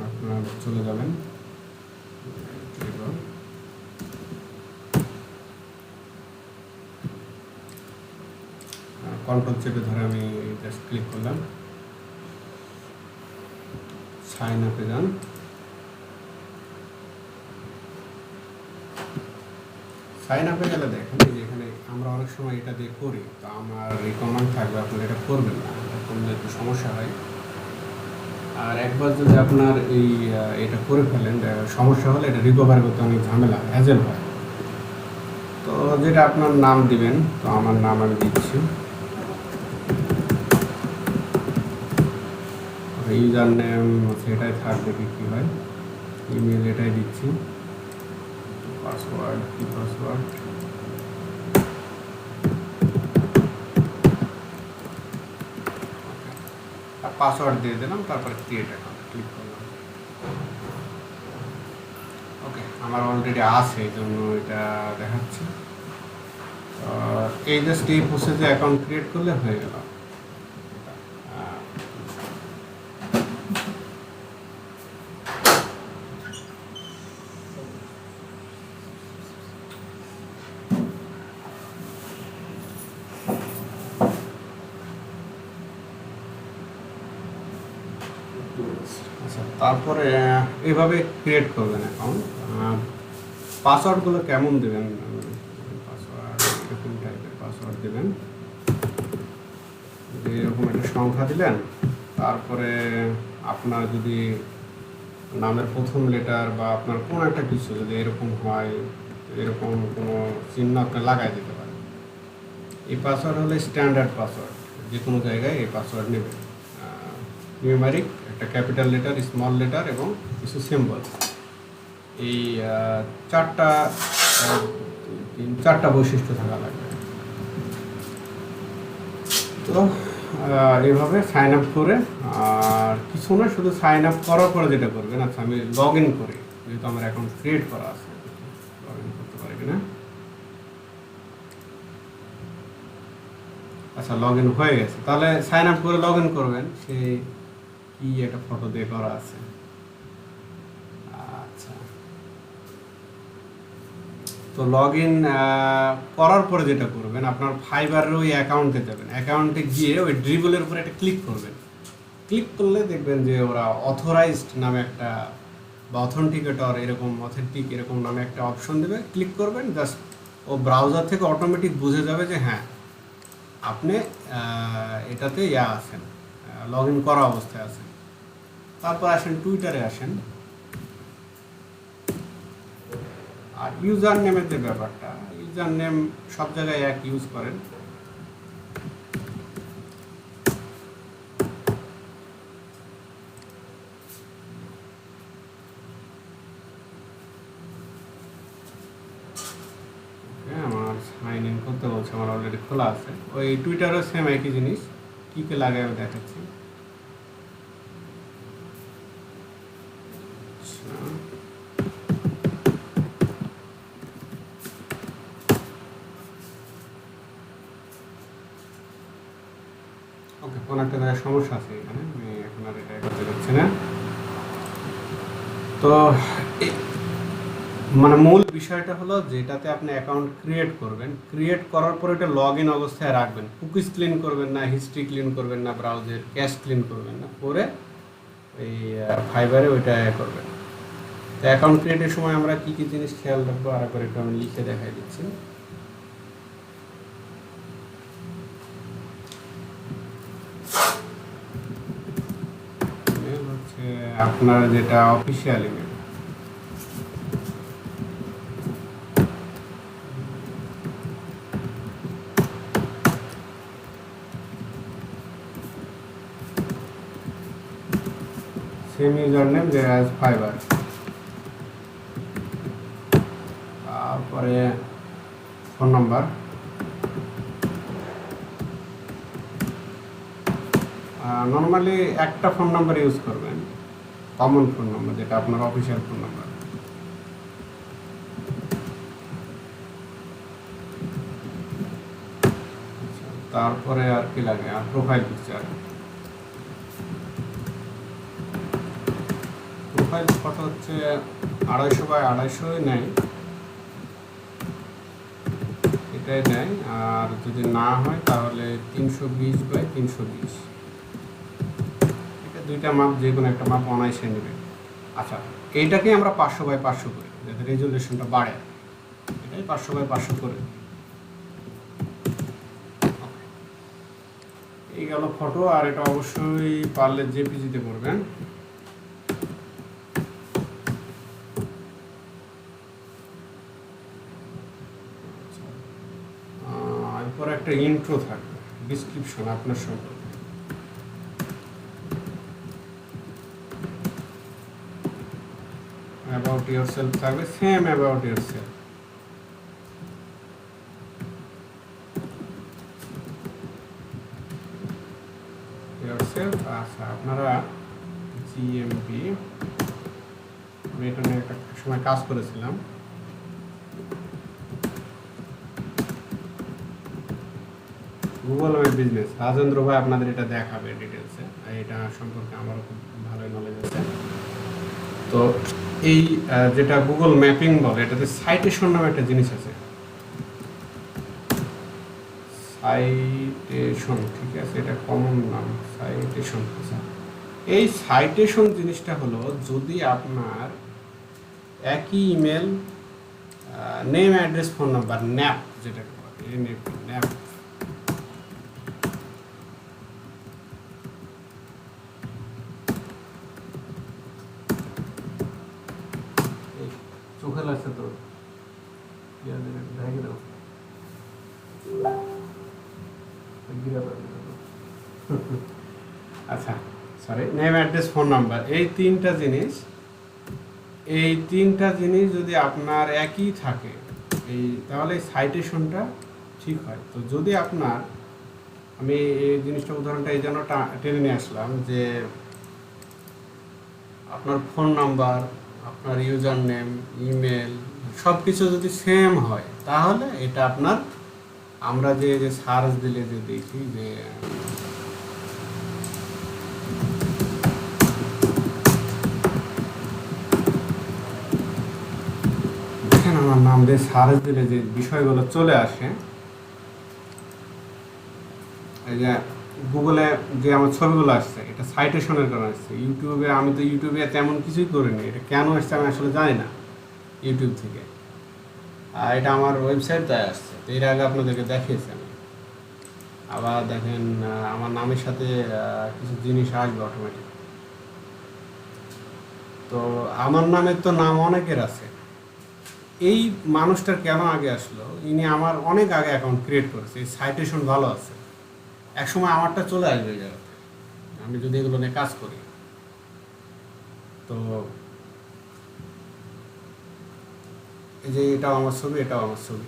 আপনার চলে যাবেন কন্ট্রোল চেপে ধরে আমি জাস্ট ক্লিক করলাম, সাইন আপে যান। সাইন আপে গেলে দেখেন যে এখানে আমরা অনেক সময় এটা দিয়ে করি, তো আমার রিকমেন্ড থাকবে আপনারা এটা করবেন না, এটা করলে একটু সমস্যা হয়। আর একবার যদি আপনার এটা করে ফেলেন, সমস্যা হলে এটা রিকভার করতে অনেক ঝামেলা, হ্যাজেল হয়। তো যেটা আপনার নাম দিবেন, তো আমার নাম আমি দিচ্ছি, ইউজার নেম সেটাই থাকবে, কি হয়, ইমেল এটাই দিচ্ছি। পাসওয়ার্ড কি পাসওয়ার্ড পাসওয়ার্ড দিয়ে দিলাম, তারপরে ক্রিয়েট অ্যাকাউন্ট ক্লিক করলাম। ওকে, আমার অলরেডি আছে, এই জন্য এটা দেখাচ্ছে। এই জাস্ট এই প্রসেসে অ্যাকাউন্ট ক্রিয়েট করলে হয়ে গেল। আচ্ছা, তারপরে এইভাবে ক্রিয়েট করবেন অ্যাকাউন্ট। পাসওয়ার্ডগুলো কেমন দেবেন? পাসওয়ার্ড এরকম টাইপের পাসওয়ার্ড দেবেন, যে এরকম একটা সংখ্যা দিলেন, তারপরে আপনার যদি নামের প্রথম লেটার বা আপনার কোনো একটা কিছু যদি এরকম হয়, এরকম কোনো চিহ্ন আপনি লাগাই দিতে পারেন। এই পাসওয়ার্ড হলো স্ট্যান্ডার্ড পাসওয়ার্ড, যে কোনো জায়গায় এই পাসওয়ার্ড নেবে। নিউমারিক, একটা ক্যাপিটাল লেটার, স্মল লেটার এবং কিছু সিম্বল, এই চারটা বৈশিষ্ট্য থাকা লাগবে। তো এইভাবে সাইন আপ করে, আর কিছু না, শুধু সাইন আপ করার পরে যেটা করবেন, আচ্ছা আমি লগ ইন করি, যেহেতু আমার অ্যাকাউন্ট ক্রিয়েট করা আছে, লগ ইন করতে পারি কিনা। আচ্ছা, লগ ইন হয়ে গেছে, তাহলে সাইন আপ করে লগ ইন করবেন। সেই কি একটা ফটো দিয়ে করা আছে। আচ্ছা, তো লগ ইন করার পরে যেটা করবেন, আপনার ফাইবারের ওই অ্যাকাউন্টে যাবেন, অ্যাকাউন্টে গিয়ে ওই ড্রিবলের উপরে একটা ক্লিক করবেন। ক্লিক করলে দেখবেন যে ওরা অথরাইজড নামে একটা, বা অথেন্টিকেটর এরকম, অথেন্টিক এরকম নামে একটা অপশন দেবে। ক্লিক করবেন, জাস্ট ও ব্রাউজার থেকে অটোমেটিক বুঝে যাবে যে হ্যাঁ আপনি এটাতে আছেন, লগ ইন করা অবস্থায় আছেন। তারপর আসেন টুইটারে আসেন, আর ইউজার নেমের যে ব্যাপারটা, ইউজার নেম সব জায়গায় এক ইউজ করেন। আমার সাইন ইন করতে বলছে, আমার অলরেডি খোলা আছে। ওই টুইটারও সেম একই জিনিস, কী কে লাগাই আমি দেখাচ্ছি। ওকে, কোনো একটা জায়গায় সমস্যা আছে এখানে, আমি এখন আর এটা করতে পারছি না। তো মানে মূল বিষয়টা হলো, যেটাতে আপনি অ্যাকাউন্ট ক্রিয়েট করবেন, ক্রিয়েট করার পর এটা লগ ইন অবস্থায় রাখবেন। কুকিজ ক্লিন করবেন না, হিস্ট্রি ক্লিন করবেন না, ব্রাউজার ক্যাশ ক্লিন করবেন না, করে এই ফাইবারে ওইটা করবেন। তো অ্যাকাউন্ট ক্রিয়েটের সময় আমরা কী কী জিনিস খেয়াল রাখবো, আর একবার একটু আমি লিখে দেখাই দিচ্ছি। হচ্ছে আপনার যেটা official email, same user name যে অ্যাজ ফাইবার। তারপরে ফোন নাম্বার, নর্মালি একটা ফোন নাম্বার ইউজ করবেন, কমন ফোন নাম্বার, যেটা আপনার অফিসিয়াল ফোন নাম্বার। তারপরে আর কি লাগে, আর প্রোফাইল পিকচার। প্রোফাইল ফটো হচ্ছে 250 বাই 250 নেয়, এটাই নেয়। আর যদি না হয় তাহলে 320 বাই 320, এটা দুইটা মাপ, যে কোনো একটা মাপ অনায়াসে নেবে। আচ্ছা, এইটাকে আমরা 500 বাই 500 করি, যাতে রেজুলেশনটা বাড়ে, এটাই 500 বাই 500 করে। এই গেল ফটো। আর এটা অবশ্যই পারলে জেপিজিতে করবেন। এরপর একটা ইন্ট্রো থাকবে, ডিসক্রিপশন আপনার সম্পর্কে। অ্যাবাউট ইয়োরসেলফ থাকবে, সেম অ্যাবাউট ইয়োরসেলফ। ইয়োরসেলফ। আচ্ছা, আপনারা জিএমপি, আমি এটা নিয়ে একটা সময় কাজ করেছিলাম। গুগল ওয়েব বিজনেস, রাজেন্দ্র ভাই আপনাদের এটা দেখাবে ডিটেলসে, এটা সম্পর্কে আমারও খুব ভালোই নলেজ আছে। তো এই যেটা গুগল ম্যাপিং বলে, এটাতে সাইটেশন নামে একটা জিনিস আছে। সাইটেশন, ঠিক আছে, এটা কমন নাম সাইটেশন। এই সাইটেশন জিনিসটা হলো, যদি আপনার একই email, name address phone number, nap যেটাকে বলে, ন্যাপ, চোখে লাগছে তো, ঢেকে দাও। আচ্ছা, sorry, name address phone number, এই তিনটা জিনিস যদি আপনার একই থাকে, তাহলে সাইটেশনটা ঠিক হয়। তো যদি আপনার, আমি এই জিনিসটা উদাহরণটা এই জন্য টেনে নিয়ে আসলাম যে আপনার ফোন নাম্বার, আপনার ইউজার নেম, ইমেল সব কিছু যদি সেম হয়, তাহলে এটা আপনার, আমরা যে সার্চ দিলে যে দেখি যে দেখেন, আমার নাম দিয়ে সার্চ দিলে যে বিষয়গুলো চলে আসে, এই যে গুগলে যে আমার ছবিগুলো আসছে, এটা সাইটেশনের কারণে আসছে। ইউটিউবে, আমি তো ইউটিউবে তেমন কিছুই করিনি, এটা কেন আসছে আমি আসলে জানি না ইউটিউব থেকে, আর এটা আমার ওয়েবসাইট তাই আসছে। তো এর আগে আপনাদেরকে দেখিয়েছি আমি। আবার দেখেন, আমার নামের সাথে কিছু জিনিস আসবে অটোমেটিক। তো আমার নামের তো নাম অনেকের আছে, এই মানুষটার কেন আগে আসলো, ইনি আমার অনেক আগে অ্যাকাউন্ট ক্রিয়েট করেছে, এই সাইটেশন ভালো আছে, একসময় আমারটা চলে আসবে এই জায়গাতে, আমি যদি এগুলো নিয়ে কাজ করি। তো এই যে এটাও আমার ছবি, এটাও আমার ছবি,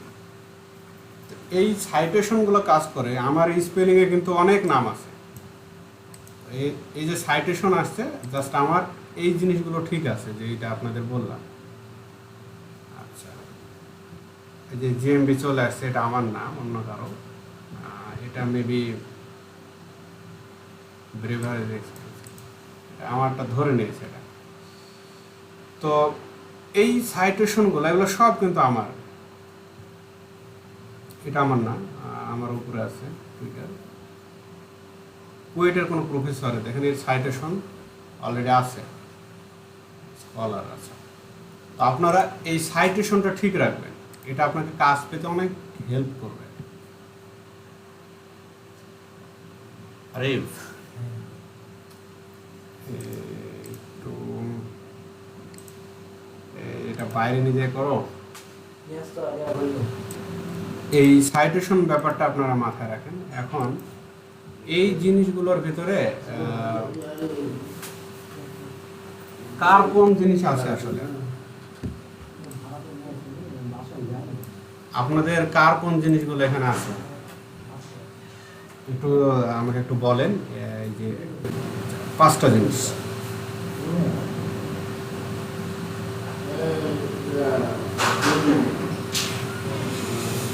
এই সাইটেশনগুলো কাজ করে। আমার এই স্পেলিংয়ে কিন্তু অনেক নাম আছে, এই যে সাইটেশন আসছে, জাস্ট আমার এই জিনিসগুলো ঠিক আছে, যে এটা আপনাদের বললাম। আচ্ছা, এই যে জিএমবি চলে আসছে, এটা আমার নাম, অন্য কারো, এটা মেবি ব্রেভারেজ এক্সপ্রেস, আমারটা ধরে নিয়েছে এটা। তো এই সাইটেশনগুলো, এগুলো সব কিন্তু আমার, এটা আমার নাম, আমার উপরে আছে টুইটার, কুয়েটের কোনো প্রফেসরে দেখেন এর সাইটেশন অলরেডি আছে, স্কলার আছে। তো আপনারা এই সাইটেশনটা ঠিক রাখবেন, এটা আপনাকে কাজ পেতে অনেক হেল্প করবে। আরে একটু এটা বাইরে নিয়ে যেয়ে করো। এই সাইটেশন ব্যাপারটা আপনারা মাথায় রাখেন। এখন এই জিনিসগুলোর ভিতরে কার কোন জিনিস আছে, আসলে আপনাদের কার কোন জিনিসগুলো এখানে আছে, একটু আমাকে একটু বলেন। এই যে 5টা জিনিস,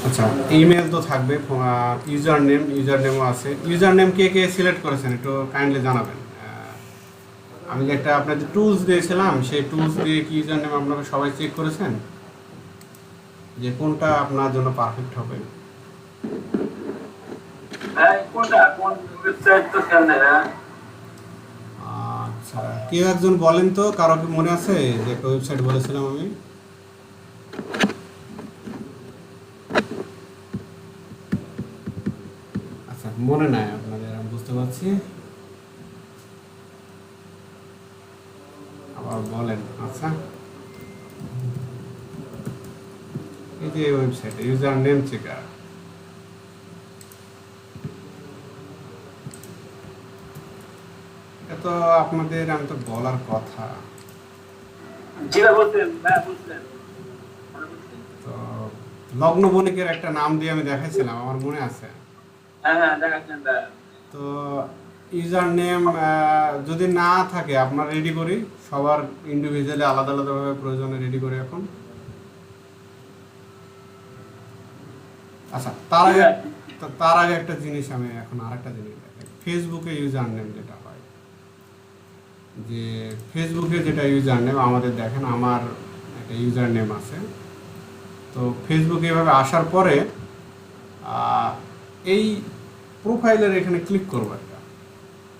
আচ্ছা, ইমেল তো থাকবে, ইউজার নেমও আছে। ইউজার নেম কে কে সিলেক্ট করেছেন একটু কাইন্ডলি জানাবেন। আমি যে একটা আপনাদের টুলস দিয়েছিলাম, সেই টুলস দিয়ে কি ইউজার নেম আপনারা সবাই চেক করেছেন যে কোনটা আপনার জন্য পারফেক্ট হবে? আচ্ছা, কেউ একজন বলেন তো, কারো কি মনে আছে যে একটা ওয়েবসাইট বলেছিলাম আমি? আচ্ছা, মনে নাই আপনাদের, আমি বুঝতে পারছি, আবার বলেন। আচ্ছা, এই যে ওয়েবসাইট ইউজার নেম চেকার, এটা তো আপনাদের, আমি তো বলার কথা, জি ভাই বলছেন, ভাই বলছেন। তো লগ্ন বণিকের একটা নাম দিয়ে আমি দেখাইছিলাম, আমার মনে আছে। হ্যাঁ হ্যাঁ দেখাচ্ছেন ভাই। তো ইউজার নেম যদি না থাকে আপনার রেডি করি, সবার ইন্ডিভিজুয়ালি আলাদা আলাদাভাবে প্রয়োজনে রেডি করি এখন। আচ্ছা, তার আগে একটা জিনিস, আমি এখন আরেকটা জিনিস দেখাই। ফেসবুকে ইউজার নেম যেটা হয়, যে ফেসবুকে যেটা ইউজার নেম আমাদের, দেখেন আমার একটা ইউজার নেম আছে। তো ফেসবুকে এভাবে আসার পরে এই প্রোফাইলের এখানে ক্লিক করবো একটা।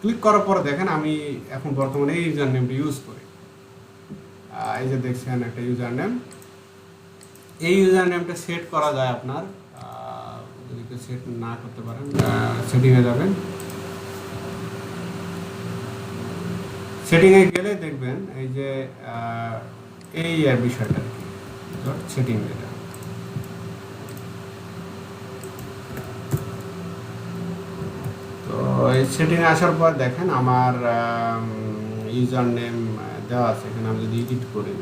ক্লিক করার পরে দেখেন আমি এখন বর্তমানে এই ইউজার নেমটা ইউজ করি। এই যে দেখছেন একটা ইউজার নেম। এই ইউজার নেমটা সেট করা যায় আপনার, যদি কেউ সেট না করতে পারেন সেটিংয়ে যাবেন। সেটিংয়ে গেলে দেখবেন এই যে এই বিষয়টা আর কি, সেটিং যেটা। তো এই সেটিংয়ে আসার পর দেখেন আমার ইউজার নেম দেওয়া আছে এখানে। আমি যদি এডিট করি,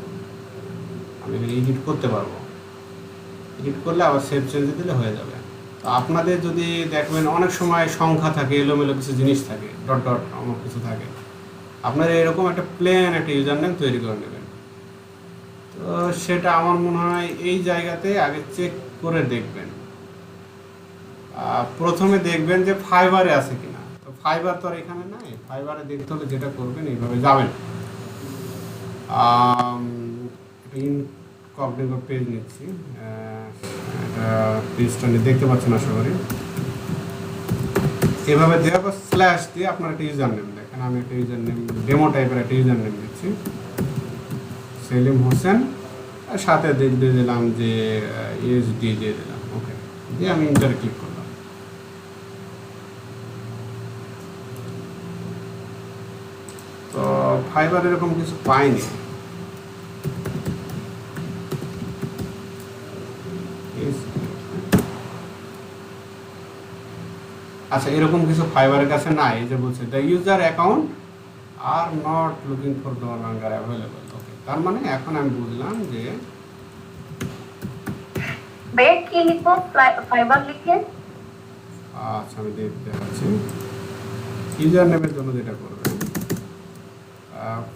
আমি এখানে এডিট করতে পারবো। এডিট করলে আবার সেভ চেঞ্জে দিলে হয়ে যাবে। তো আপনাদের যদি দেখবেন অনেক সময় সংখ্যা থাকে, এলোমেলো কিছু জিনিস থাকে, ডট ডট অনেক কিছু থাকে, আপনারা এরকম একটা প্লেন একটা ইউজার নেম তৈরি করে নেবেন। তো সেটা আমার মনে হয় এই জায়গাতে আগে চেক করে দেখবেন। প্রথমে দেখবেন যে ফাইবারে আছে কিনা। তো ফাইবার তো আর এখানে নাই। ফাইবারে দেখতে হলে যেটা করবেন, এইভাবে যাবেন, ইনকগনিটো পেজ নিচ্ছি, পেজটা দেখতে পাচ্ছেন আশা করি। এভাবে দেওয়ার পর স্ল্যাশ দিয়ে আপনার একটা ইউজার নেম, দেখেন আমি একটা ইউজার নেম, ডেমো টাইপের একটা ইউজার নেম দিচ্ছি, সেলিম হোসেন। আর সাথে দিয়ে দিলাম যে ইউএসডি দিয়ে দিলাম। ওকে, দিয়ে আমি ইন্টারে ক্লিক করলাম। তো ফাইবার এরকম কিছু পাইনি। আচ্ছা, এরকম কিছু ফাইবারের কাছে নাই। এই যে বলছে the user account are not looking for no longer available. Okay, তার মানে এখন আমি বুঝলাম যে ব্যাক কি লিখবো, ফাইবার লিখে। আচ্ছা, আমি দেখাচ্ছি। ইউজার নেমের জন্য যেটা করবেন,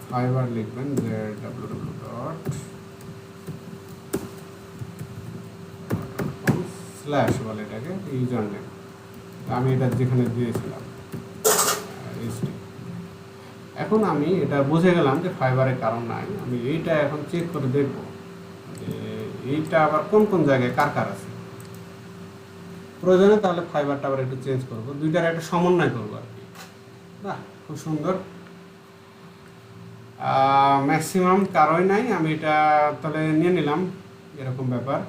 ফাইবার লিখবেন, যে www.com/ বলে এটাকে ইউজার নেম। আমি এটা যেখানে দিয়েছিলাম এখন আমি এটা বুঝে গেলাম যে ফাইবারের কারণ নাই। আমি এইটা এখন চেক করে দেখব যে এইটা আবার কোন কোন জায়গায় কার কার আছে। প্রয়োজনে তাহলে ফাইবারটা আবার একটু চেঞ্জ করবো, দুইটার একটা সমন্বয় করবো আর কি। বাহ, খুব সুন্দর। ম্যাক্সিমাম কারোই নাই, আমি এটা তাহলে নিয়ে নিলাম। এরকম ব্যাপার,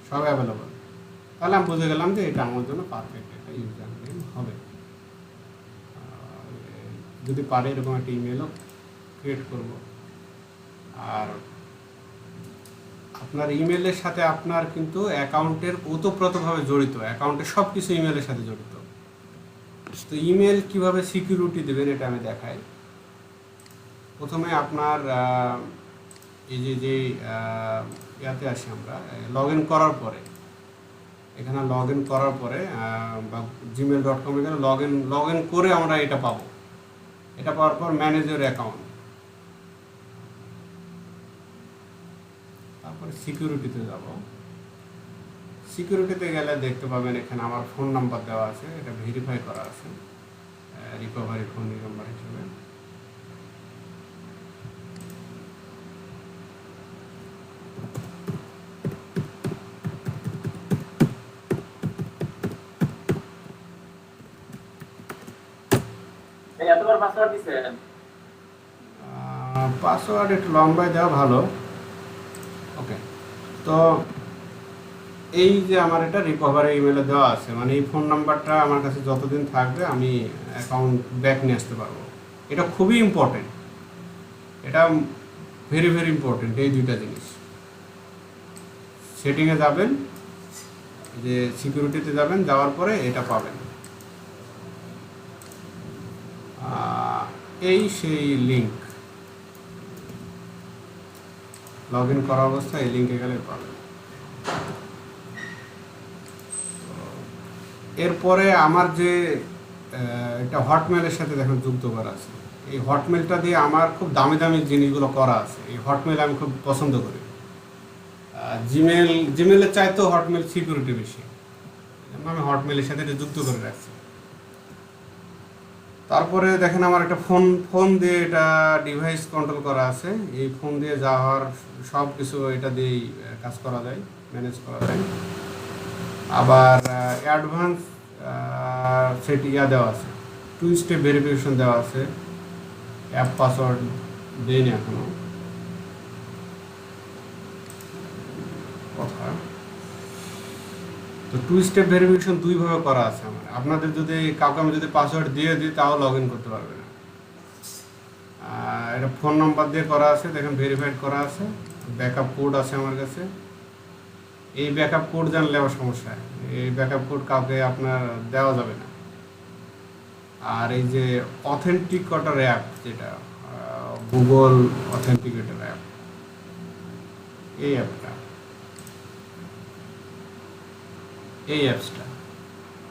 সব অ্যাভেলেবল। তাহলে আমি বুঝে গেলাম যে এটা আমার জন্য পারফেক্ট একটা ইউজার নেম হবে। যদি পারে এরকম একটা ইমেলও ক্রিয়েট করব। আর আপনার ইমেলের সাথে আপনার কিন্তু অ্যাকাউন্টের ওতপ্রোতভাবে জড়িত, অ্যাকাউন্টের সব কিছু ইমেলের সাথে জড়িত। তো ইমেল কিভাবে সিকিউরিটি দেবেন এটা আমি দেখাই। প্রথমে আপনার এই যে ইয়াতে আসি আমরা, লগ ইন করার পরে, এখানে লগ ইন করার পরে বা gmail.com এখানে লগ ইন করে আমরা এটা পাবো। এটা পাওয়ার পর ম্যানেজ ইওর অ্যাকাউন্ট, তারপরে সিকিউরিটিতে যাব। সিকিউরিটিতে গেলে দেখতে পাবেন এখানে আমার ফোন নাম্বার দেওয়া আছে, এটা ভেরিফাই করা আছে রিকভারি ফোন নাম্বার হিসেবে। এতবার পাসওয়ার্ড দিছেন? পাসওয়ার্ড একটু লম্বায় দেওয়া ভালো। ওকে, তো এই যে আমার এটা রিকভারি ইমেলে দেওয়া আছে, মানে এই ফোন নাম্বারটা আমার কাছে যতদিন থাকবে আমি অ্যাকাউন্ট ব্যাক নিয়ে আসতে পারবো। এটা খুবই ইম্পর্টেন্ট, এটা ভেরি ভেরি ইম্পর্টেন্ট। এই দুইটা জিনিস সেটিংয়ে যাবেন, যে সিকিউরিটিতে যাবেন, যাওয়ার পরে এটা পাবেন। এই সেই লিঙ্ক, লগ ইন করা অবস্থায় এই লিঙ্কে গেলে পাবেন। এরপরে আমার যে এটা হটমেলের সাথে দেখুন যুক্ত করা আছে, এই হটমেলটা দিয়ে আমার খুব দামি দামি জিনিসগুলো করা আছে। এই হটমেল আমি খুব পছন্দ করি। জিমেলের চাইতেও হটমেল সিকিউরিটি বেশি, আমি হটমেলের সাথে এটা যুক্ত করে রাখছি। তারপরে দেখেন আমার একটা ফোন দিয়ে এটা ডিভাইস কন্ট্রোল করা আছে। এই ফোন দিয়ে যাওয়ার সব কিছু এটা দিয়েই কাজ করা যায়, ম্যানেজ করা যায়। আবার অ্যাডভান্স সেট দেওয়া আছে, 2 স্টেপ ভেরিফিকেশন দেওয়া আছে। অ্যাপ পাসওয়ার্ড দেয়নি এখনো কথা। তো 2 স্টেপ ভেরিফিকেশন 2 ভাবে করা আছে আমার। আপনাদের যদি কাউকে আমি যদি পাসওয়ার্ড দিয়ে দিই তাও লগ ইন করতে পারবে না। এটা ফোন নাম্বার দিয়ে করা আছে, দেখেন ভেরিফাইড করা আছে। ব্যাকআপ কোড আছে আমার কাছে। এই ব্যাকআপ কোড জানলে আবার সমস্যা হয়, এই ব্যাকআপ কোড কাউকে আপনার দেওয়া যাবে না। আর এই যে অথেন্টিকেটর অ্যাপ, যেটা গুগল অথেন্টিকেটর অ্যাপ, এই অ্যাপটা, এই অ্যাপসটা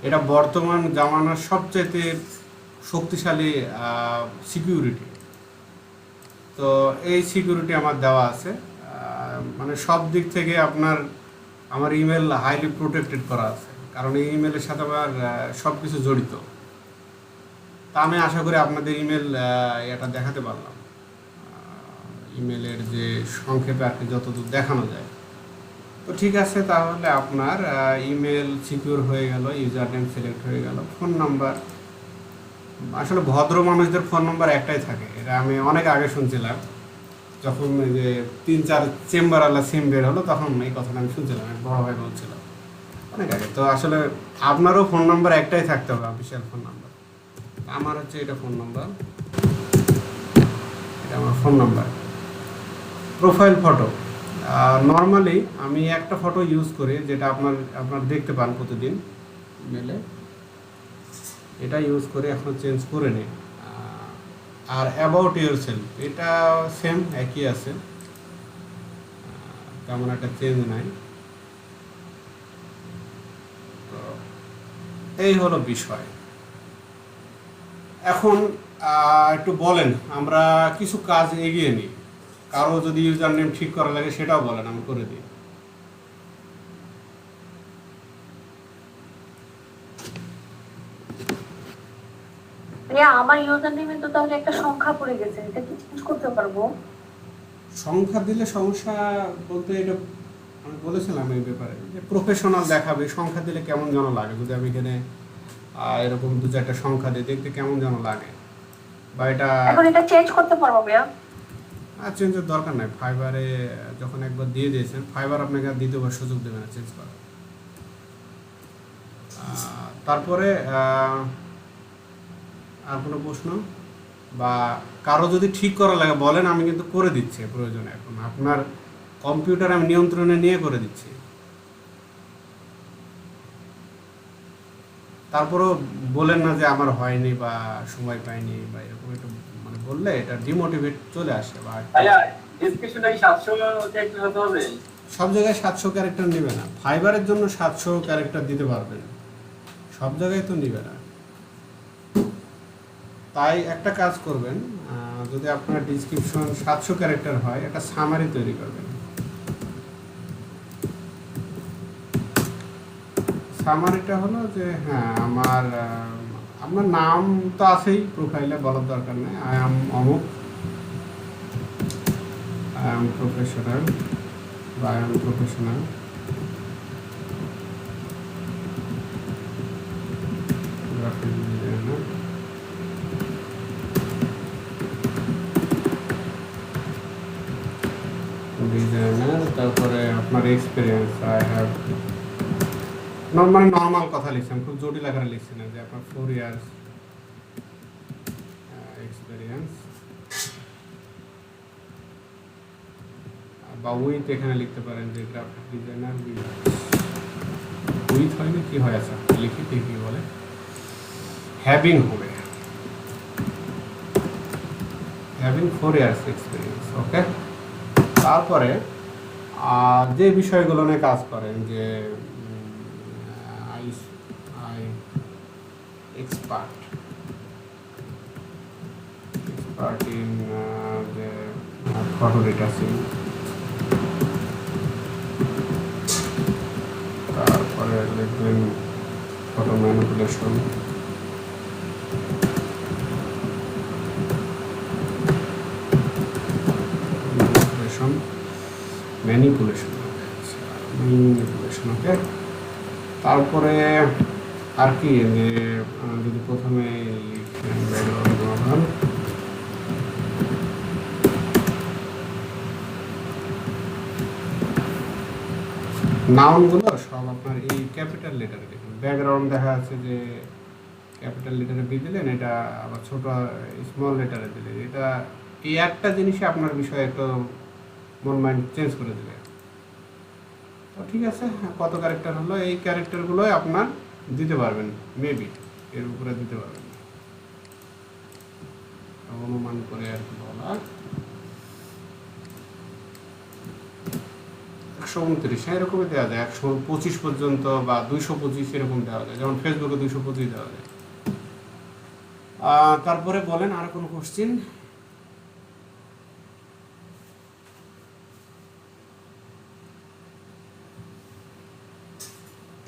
এটা বর্তমান জামানার সবচেয়ে শক্তিশালী সিকিউরিটি। তো এই সিকিউরিটি আমার দেওয়া আছে, মানে সব দিক থেকে আমার ইমেল হাইলি প্রোটেক্টেড করা আছে, কারণ এই ইমেলের সাথে আমার সব কিছু জড়িত। তা আমি আশা করি আপনাদের ইমেল এটা দেখাতে পারলাম, ইমেলের যে সংক্ষেপে আর কি যতদূর দেখানো যায়। তো ঠিক আছে, তাহলে আপনার ইমেল সিকিউর হয়ে গেল, ইউজার নেম সিলেক্ট হয়ে গেল, ফোন নাম্বার। আসলে ভদ্র মানুষদের ফোন নাম্বার একটাই থাকে, এটা আমি অনেক আগে শুনছিলাম, যখন যে 3-4 চেম্বারওয়ালা সিম বের হলো তখন এই কথাটা আমি শুনছিলাম, এক বড় ভাই বলছিল অনেক আগে। তো আসলে আপনারও ফোন নাম্বার একটাই থাকতে হবে, অফিসিয়াল ফোন নাম্বার। আমার হচ্ছে এটা ফোন নাম্বার, এটা আমার phone number. Profile photo, normally আমি একটা ফটো ইউজ করি, যেটা আপনার দেখতে পান প্রতিদিন মেলে, এটা ইউজ করে এখন চেঞ্জ করে নিই। আর অ্যাবাউট ইউর সেলফ, এটা সেম একই আছে, তেমন একটা চেঞ্জ নাই। তো এই হলো বিষয়। এখন একটু বলেন, আমরা কিছু কাজ এগিয়ে নিই। কারো যদি ইউজার নেম ঠিক করা লাগে সেটাও বলেন, আমি করে দিই। আমার ইউজার নেমে তো তাহলে একটা সংখ্যা পড়ে গেছে, এটা কি চেঞ্জ করতে পারবো? সংখ্যা দিলে সমস্যা বলতে, এটা আমি বলেছিলাম এই ব্যাপারে যে প্রফেশনাল দেখাবে। সংখ্যা দিলে কেমন যেন লাগে, যদি আমি এখানে এরকম 2-4টা সংখ্যা দিই, দেখতে কেমন যেন লাগে। বা এটা এখন এটা চেঞ্জ করতে পারবো ভাইয়া? চেঞ্জের দরকার নাই, ফাইবারে যখন একবার দিয়ে দিয়েছেন, ফাইবার আপনাকে আর দ্বিতীয়বার সুযোগ দেবে না চেঞ্জ করার। তারপরে আর কোনো প্রশ্ন বা কারো যদি ঠিক করা লাগে বলেন, আমি কিন্তু করে দিচ্ছি প্রয়োজনে। এখন আপনার কম্পিউটার আমি নিয়ন্ত্রণে নিয়ে করে দিচ্ছি। তারপরেও বলেন না যে আমার হয়নি বা সময় পাইনি বা এরকম একটু মানে বললে এটা ডিমোটিভেট চলে আসে। বা ডিসক্রিপশনটা কি 700 ক্যারেক্টার হতে হবে? সব জায়গায় 700 ক্যারেক্টার নেবে না, ফাইবারের জন্য 700 ক্যারেক্টার দিতে পারবেন, সব জায়গায় তো নেবে না। তাই একটা কাজ করবেন, যদি আপনার ডিসক্রিপশন 700 ক্যারেক্টার হয়, একটা সামারি তৈরি করবেন। সামারিটা হলো যে হ্যাঁ, আপনার নাম তো আছেই প্রোফাইলে, বলার দরকার নেই। আই অ্যাম অমুক, আই অ্যাম প্রফেশনাল বা I am professional. Graphic designer, তারপরে আপনার এক্সপিরিয়েন্স, আই হ্যাভ নর্মাল কথা লিখছেন, খুব জটিল আকারে লিখছেন না, যে আপনার 4 ইয়ার্স এক্সপিরিয়েন্স, বা উইথ এখানে লিখতে পারেন যে গ্রাফিক ডিজাইনার উইথ হয়নি, কি হয় আছে লিখি, কি বলে হ্যাভিং হবে, হ্যাভিং 4 ইয়ার্স এক্সপিরিয়েন্স। ওকে, তারপরে যে বিষয়গুলো নিয়ে কাজ করেন, যে I I expert expert in যে ফটো ডিটেক্টিং, তারপরে লিখবেন ফটো ম্যানিপুলেশন, ম্যানিপুলেশন, ওকে। তারপরে আর কি, যে যদি প্রথমে নাউনগুলো সব আপনার এই ক্যাপিটাল লেটারে দেখুন। ব্যাকগ্রাউন্ড দেখা যাচ্ছে যে ক্যাপিটাল লেটারে দিয়ে দিলেন, এটা আবার ছোট স্মল লেটারে দিলেন। এটা এই একটা জিনিসই আপনার বিষয়ে একটু মন মাইন্ড চেঞ্জ করে দেবে। তো ঠিক আছে, কত ক্যারেক্টার হলো, এই ক্যারেক্টারগুলোই আপনার দিতে পারবেন, মেবি এর উপরে দিতে পারবেন, অনুমান করে আর কি বলা। 129 এরকমই দেওয়া যায়, 125 পর্যন্ত বা 225 এরকম দেওয়া যায়, যেমন ফেসবুকে 225 দেওয়া যায়। তারপরে বলেন আর কোনো কোশ্চিন?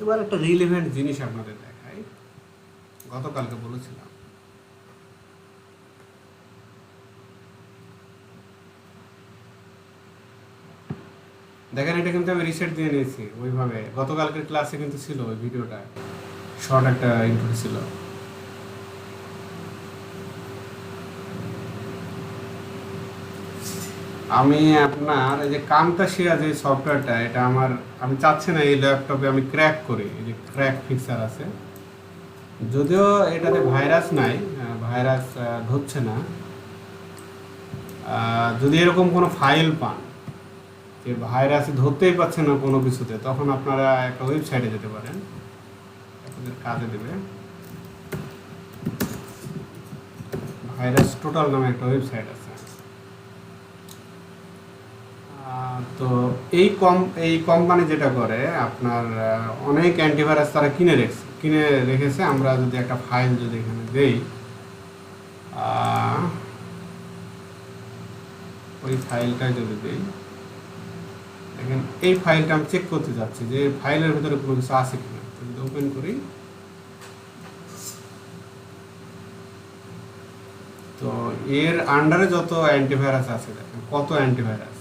এবার একটা রিলেভেন্ট জিনিস আপনাদের দেখাই, গতকালকে বলেছিলাম। দেখেন, এটা কিন্তু আমি রিসেট দিয়ে নিয়েছি ওইভাবে, গতকালকের ক্লাসে কিন্তু ছিল ওই ভিডিওটা, শর্ট একটা ইন্ট্রো ছিল। আমি আপনার এই যে কামতাশিয়া যে সফটওয়্যারটা, এটা আমি চাচ্ছি না এই ল্যাপটপে আমি ক্র্যাক করি, এই যে ক্র্যাক ফিক্সার আছে, যদিও এটাতে ভাইরাস নাই, ভাইরাস ধরছে না। যদি এরকম কোনো ফাইল পান যে ভাইরাস ধরতেই পারছে না কোনো কিছুতে, তখন আপনারা একটা ওয়েবসাইটে যেতে পারেন, আপনাদের কাজে দেবে। ভাইরাস টোটাল নামে একটা ওয়েবসাইট আছে। তো এই কোম্পানি যেটা করে, আপনার অনেক অ্যান্টিভাইরাস তারা কিনে রেখেছে। আমরা যদি একটা ফাইল যদি এখানে দেই, ওই ফাইলটাই যদি দেই, দেখেন এই ফাইলটা আমি চেক করতে যাচ্ছি যে ফাইলের ভিতরে কোনো কিছু আছে কিনা। যদি ওপেন করি, তো এর আন্ডারে যত অ্যান্টিভাইরাস আছে, দেখেন কত অ্যান্টিভাইরাস,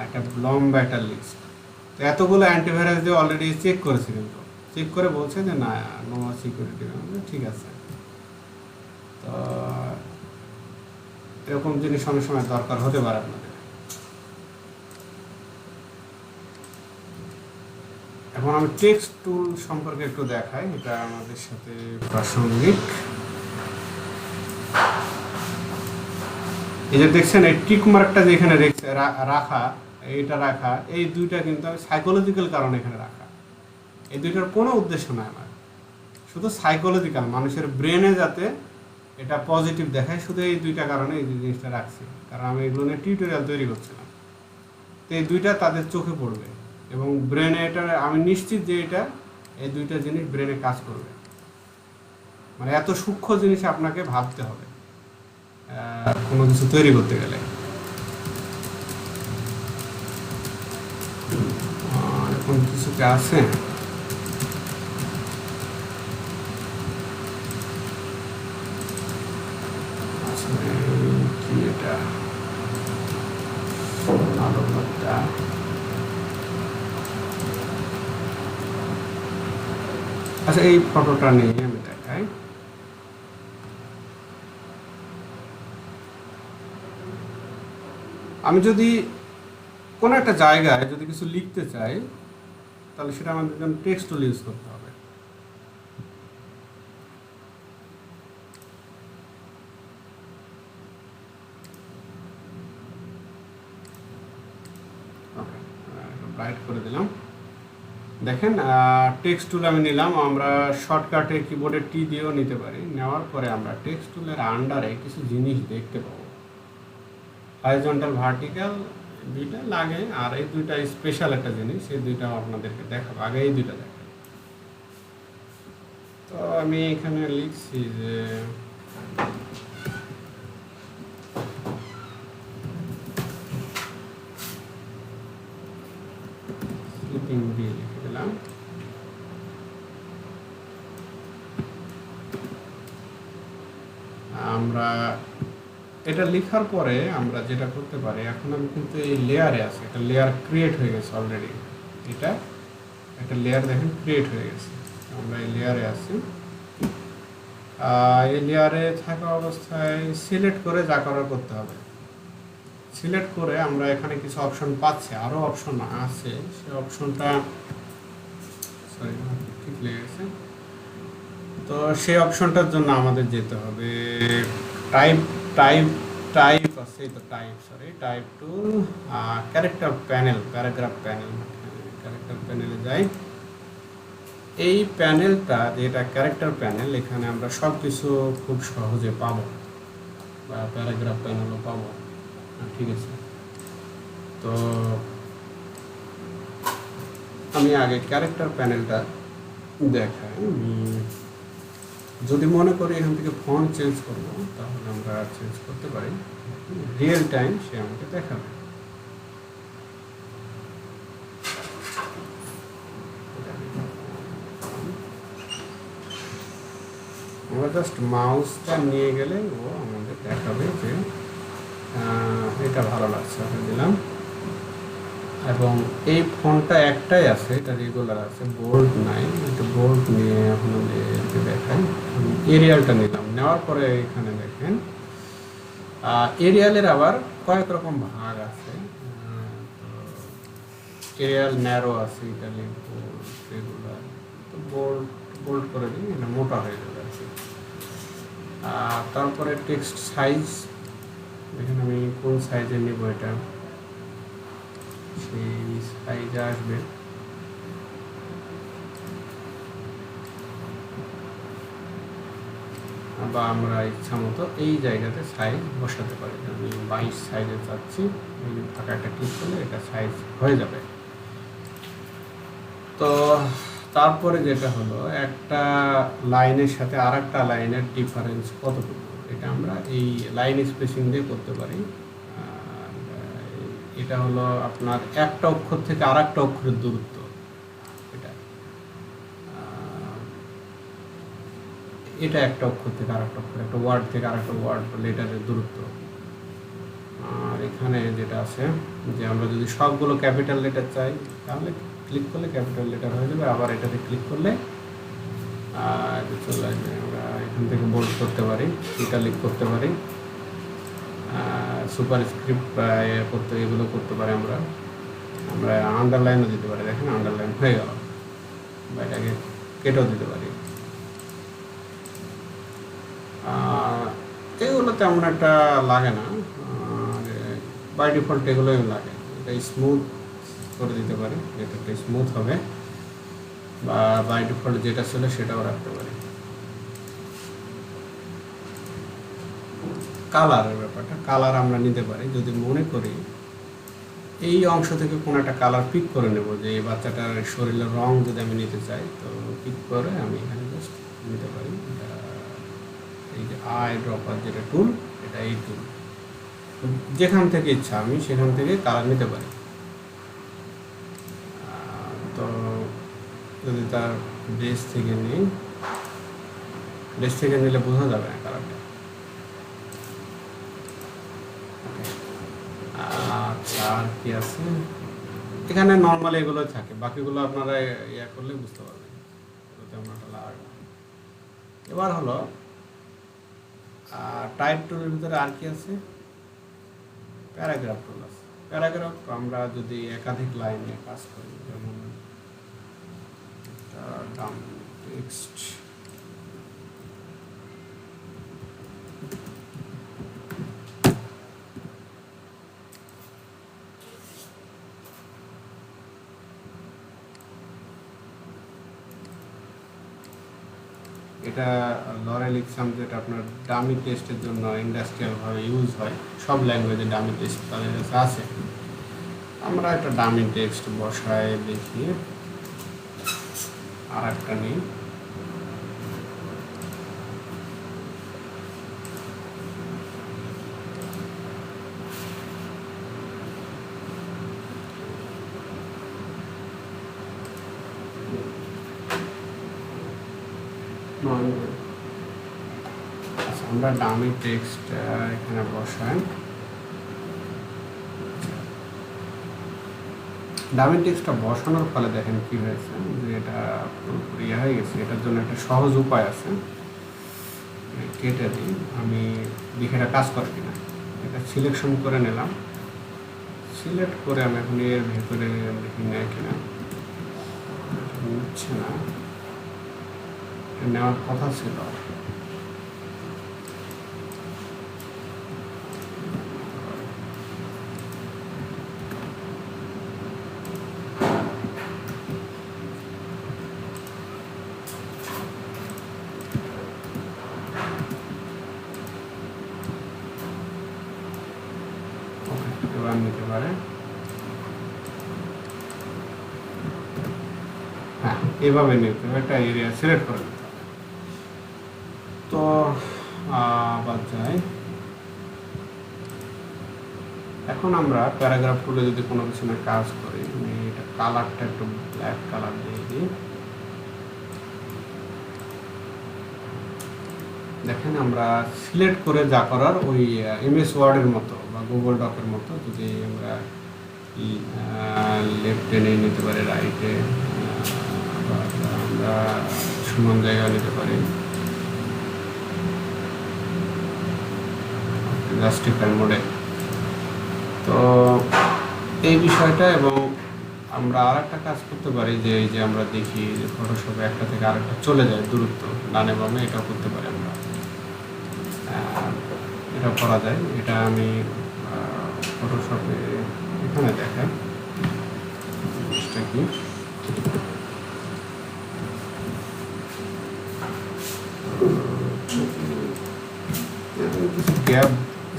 একটা লম্বা একটা লিস্ট। তো এতগুলো অ্যান্টিভাইরাস দিয়ে অলরেডি চেক করেছে, কিন্তু চেক করে বলছে যে না, নো সিকিউরিটি। ঠিক আছে, তো এরকম জিনিস অনেক সময় দরকার হতে পারে আপনাদের। এখন আমি টেক্সট টুল সম্পর্কে একটু দেখাই, এটা আমাদের সাথে প্রাসঙ্গিক। এই যে দেখছেন এই টিক মার্কটা যে এখানে রাখা, এই দুইটা কিন্তু আমি সাইকোলজিক্যাল কারণে এখানে রাখা। এই দুইটার কোনো উদ্দেশ্য নয় আমার, শুধু সাইকোলজিক্যাল, মানুষের ব্রেনে যাতে এটা পজিটিভ দেখায়, শুধু এই দুইটা কারণে এই জিনিসটা রাখছি। কারণ আমি এগুলো নিয়ে টিউটোরিয়াল তৈরি করছিলাম, তো এই দুইটা তাদের চোখে পড়বে এবং ব্রেনে এটা আমি নিশ্চিত যে এই দুইটা জিনিস ব্রেনে কাজ করবে। মানে এত সূক্ষ্ম জিনিস আপনাকে ভাবতে হবে কোনো কিছু তৈরি করতে গেলে। এখন কিছুতে আছে, কি এটা আলোকটা, আচ্ছা এই ফটোটা নিয়ে আমি দেখাই। আমি যদি কোনো একটা জায়গায় যদি কিছু লিখতে চাই, তাহলে সেটা আমাদের জন্য টেক্সট টুল ইউজ করতে হবে। ওকে, ব্রাইট করে দিলাম। দেখেন টেক্সট টুল আমি নিলাম, আমরা শর্টকাটে কিবোর্ডে টি দিয়েও নিতে পারি। নেওয়ার পরে আমরা টেক্সট টুলের আন্ডারে কিছু জিনিস দেখতে পাবো, হরাইজন্টাল, ভার্টিক্যাল, দুইটা লাগে, আর এই দুইটা স্পেশাল একটা জিনিস, এই দুইটা আপনাদেরকে দেখাবো। আগে এই দুইটা দেখাবো। তো আমি এখানে লিখছি যে স্লিপিং বি লিখে দিলাম। আমরা এটা লেখার পরে আমরা যেটা করতে পারি, এখন আমি কিন্তু এই লেয়ারে আছি, একটা লেয়ার ক্রিয়েট হয়ে গেছে অলরেডি। এটা একটা লেয়ার দেখেন ক্রিয়েট হয়ে গেছে, আমরা এই লেয়ারে আছি। এই লেয়ারে থাকা অবস্থায় সিলেক্ট করে যা করার করতে হবে। সিলেক্ট করে আমরা এখানে কিছু অপশন পাচ্ছি, আরও অপশন আছে, সেই অপশনটা সরি ঠিক লেগেছে। তো সেই অপশনটার জন্য আমাদের যেতে হবে টাইপ টাইপ টাইপ আছে, এই তো type, sorry type to character panel, paragraph panel, character প্যানেলে যাই। এই প্যানেলটা যেটা ক্যারেক্টার প্যানেল, এখানে আমরা সব কিছু খুব সহজে পাবো, বা প্যারাগ্রাফ প্যানেলও পাবো। ঠিক আছে, তো আমি আগে ক্যারেক্টার প্যানেলটা দেখাই। যদি মনে করি এখান থেকে ফন্ট চেঞ্জ করবো, তাহলে আমরা চেঞ্জ করতে পারি, রিয়েল টাইম সে আমাকে দেখাবে। আমরা জাস্ট মাউসটা নিয়ে গেলে ও আমাদের দেখাবে যে এটা ভালো লাগছে, আমি দিলাম। এবং এই ফন্টটা একটাই আছে, এটা রেগুলার আছে, বোল্ড নাই। এটা বোল্ড নিয়ে আপনাদেরকে দেখাই। আমি এরিয়ালটা নিলাম, নেওয়ার পরে এখানে দেখেন এরিয়ালের আবার কয়েক রকম ভাগ আছে। এরিয়াল ন্যারো আছে, ইটালি বোল্ড, রেগুলার। তো বোল্ড বোল্ড করে দিই, এটা মোটা হয়ে যাবে আর কি। তারপরে টেক্সট সাইজ, দেখেন আমি কোন সাইজে নেব, এটা সেই সাইজে আসবে। বা আমরা ইচ্ছা মতো এই জায়গাতে সাইজ বসাতে পারি। আমি 22 সাইজে চাচ্ছি, এই ফাঁকা একটা ক্লিক করলে এটা সাইজ হয়ে যাবে। তো তারপরে যেটা হলো, একটা লাইনের সাথে আর একটা লাইনের ডিফারেন্স কতটুকু, এটা আমরা এই লাইন স্পেসিং দিয়ে করতে পারি। এটা হলো আপনার একটা অক্ষর থেকে আর একটা অক্ষরের দূরত্ব। এটা একটা অক্ষর থেকে আর একটা অক্ষর, একটা ওয়ার্ড থেকে আর একটা ওয়ার্ড লেটারের দূরত্ব। আর এখানে যেটা আছে যে আমরা যদি সবগুলো ক্যাপিটাল লেটার চাই, তাহলে ক্লিক করলে ক্যাপিটাল লেটার হয়ে যাবে। আবার এটাতে ক্লিক করলে চলে আসবে। আমরা এখান থেকে বোল্ড করতে পারি, ইটালিক করতে পারি, সুপার স্ক্রিপ্ট করতে, এগুলো করতে পারি। আমরা আন্ডারলাইনও দিতে পারি, দেখেন আন্ডারলাইন হয়ে গেল, বা এটাকে কেটেও দিতে পারি। এগুলো তেমন একটা লাগে না, বাই ডিফল্ট এগুলোই লাগে। এটা স্মুথ করে দিতে পারি, এটা একটা স্মুথ হবে, বা বাই ডিফল্ট যেটা ছিল সেটাও রাখতে পারি। কালারের ব্যাপারটা, কালার আমরা নিতে পারি যদি মনে করি এই অংশ থেকে কোনো একটা কালার পিক করে নেব, যে এই বাচ্চাটার শরীরের রং যদি আমি নিতে চাই, তো পিক করে আমি এখানে জাস্ট নিতে পারি। এই যে আই ড্রপার যেটা টুল, এটা এই টুল, যেখান থেকে ইচ্ছা আমি সেখান থেকে কালার নিতে পারি। তো যদি তার বেস থেকে নিই, বেস থেকে নিলে বোঝা যাবে না কালারটা। আচ্ছা, আর কি আছে এখানে? নর্মালি এগুলো থাকে, বাকিগুলো আপনারা ইয়া করলে বুঝতে পারবেন, তেমন একটা লাগে না। এবার হলো টাইপ টুলের ভিতরে আর কি আছে? প্যারাগ্রাফ টুল আছে। প্যারাগ্রাফ আমরা যদি একাধিক লাইনে কাজ করি, যেমন ডাম টেক্সট, এটা লরেল এক্সাম, যেটা আপনার ডামি টেস্টের জন্য ইন্ডাস্ট্রিয়ালভাবে ইউজ হয়, সব ল্যাঙ্গুয়েজে ডামি টেস্ট তাদের কাছে আছে। আমরা একটা ডামি টেক্সট বসায় দেখি, আর একটা নেই। আচ্ছা, আমরা ডামি টেক্সট এখানে বসাই। ডামি টেক্সটটা বসানোর ফলে দেখেন কি হয়েছে, যে এটা পুরোপুরি হয়ে গেছে। এটার জন্য একটা সহজ উপায় আছে, কেটে দিই আমি, দেখে এটা কাজ করে কিনা। এটা সিলেকশন করে নিলাম, সিলেক্ট করে আমি এখন এর ভেতরে দেখি নেয় কিনা, নিচ্ছে না। নেওয়ার কথা ছিল। এবার নিতে পারে। হ্যাঁ, এভাবে নিতে হবে, একটা এরিয়া সিলেক্ট করে নিতে হবে। তো আবার যাই, এখন আমরা প্যারাগ্রাফ টুলে যদি কোনো কিছু না কাজ করি, আমি এটা কালারটা একটু ব্ল্যাক কালার দিয়ে দিই। দেখেন আমরা সিলেক্ট করে যা করার ওই এমএস ওয়ার্ডের মতো বা গুগল ডকের মতো, যদি আমরা লেফটে নিয়ে নিতে পারি, রাইটে, আমরা সমান জায়গায় নিতে পারি, জাস্টিফাই মোডে। তো এই বিষয়টা, এবং আমরা আর একটা কাজ করতে পারি, যে এই যে আমরা দেখি যে ফটোশপে একটা থেকে আরেকটা চলে যায় দূরত্ব, ডানে বামে, এটা করতে পারি আমরা, এটা করা যায়। এটা আমি ফটোশপে এখানে দেখাই জিনিসটা কি। কিছু গ্যাপ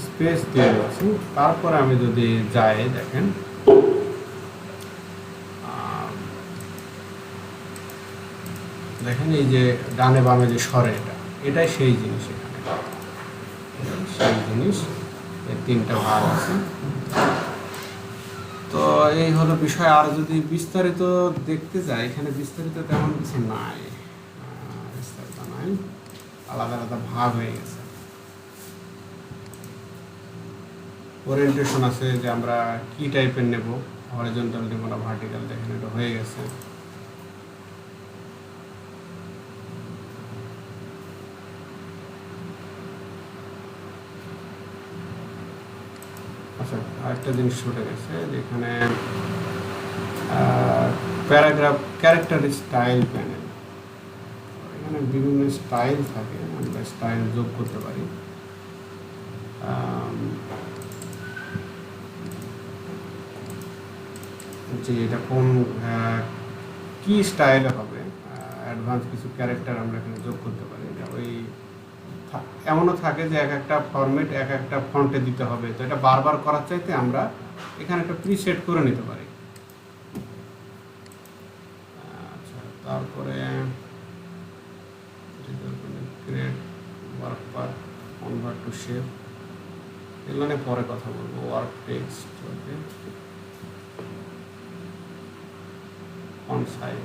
স্পেস দিয়ে দিচ্ছি, তারপরে আমি যদি যাই, দেখেন দেখেন এই যে ডানে বামে যে সরে, এটাই সেই জিনিস। এখানে সেই জিনিস, এর তিনটা ভাগ আছে। তো এই হলো বিষয়। আর যদি বিস্তারিত দেখতে যাই, এখানে বিস্তারিত তেমন কিছু নাই, বিস্তারিত নাই, আলাদা আলাদা ভাগ হয়ে গেছে। ওরিয়েন্টেশন আছে, যে আমরা কি টাইপের নেব, হরিজন্টাল নেব না ভার্টিক্যাল, দেখেন এটা হয়ে গেছে। আচ্ছা, আরেকটা জিনিস ছুটে গেছে, যেখানে প্যারাগ্রাফ ক্যারেক্টার স্টাইল প্যানেল, এখানে বিভিন্ন স্টাইল থাকে, আমরা স্টাইল যোগ করতে পারি। যে এটা কোন কি স্টাইলে হবে, অ্যাডভান্স কিছু ক্যারেক্টার আমরা এখানে যোগ করতে পারি। এটা ওই এমনও থাকে যে এক একটা ফরম্যাট এক একটা ফন্টে দিতে হবে, তো এটা বারবার করার চাইতে আমরা এখানে একটা প্রিসেট করে নিতে পারি। আচ্ছা, তারপরে create work per, convert to shape, এগুলো নিয়ে পরে কথা বলবো। ওয়ার্ক টেক্সট, ওকে, ফন্ট সাইজ,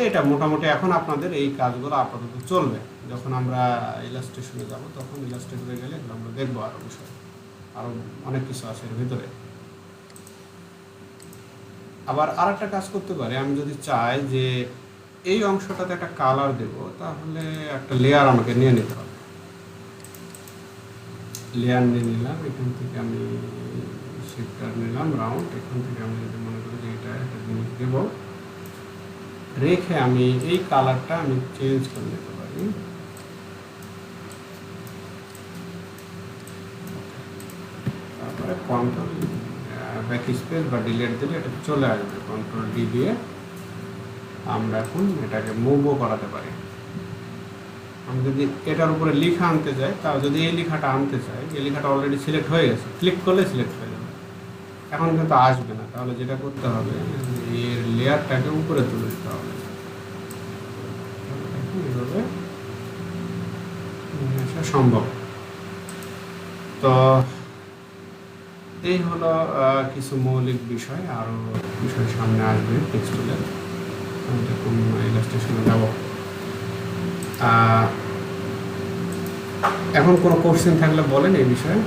এটা মোটামুটি এখন আপনাদের এই কাজগুলো আপাতত চলবে। যখন আমরা ইলাস্ট্রেশনে যাব, তখন ইলাস্ট্রেশনে গেলে এগুলো আমরা দেখবো আরও বিষয়, আরও অনেক কিছু আছে এর ভিতরে। আবার আর একটা কাজ করতে পারি, আমি যদি চাই যে এই অংশটাতে একটা কালার দেব, তাহলে একটা লেয়ার আমাকে নিয়ে নিতে হবে। লেয়ার নিয়ে নিলাম, এখান থেকে আমি শিফটার নিলাম রাউন্ড, এখান থেকে আমি যদি মনে করি যে এটা একটা জিনিস দেবো, রেখে আমি এই কালারটা আমি চেঞ্জ করে নিতে পারি। তারপরে কন্ট্রোল ব্যাক স্পেস বা ডিলিট দিলে এটা চলে আসবে। কন্ট্রোল ডি দিয়ে আমরা এখন এটাকে মুভও করাতে পারি। আমি যদি এটার উপরে লেখা আনতে চাই, তাও যদি এই লেখাটা আনতে চাই, এই লেখাটা অলরেডি সিলেক্ট হয়ে গেছে, ক্লিক করলে সিলেক্ট হয়ে যাবে। এখন কিন্তু আসবে না। তাহলে যেটা করতে হবে, এর লেয়ারটাকে উপরে তুলে দিতে হবে। এইভাবে নিয়ে আসা সম্ভব। তো এই হলো কিছু মৌলিক বিষয়। আরও বিষয় সামনে আসবে টেক্সটুলের। আমি যখন ইলাস্ট্রেশনে যাব। এখন কোনো কোশ্চেন থাকলে বলেন এই বিষয়ে।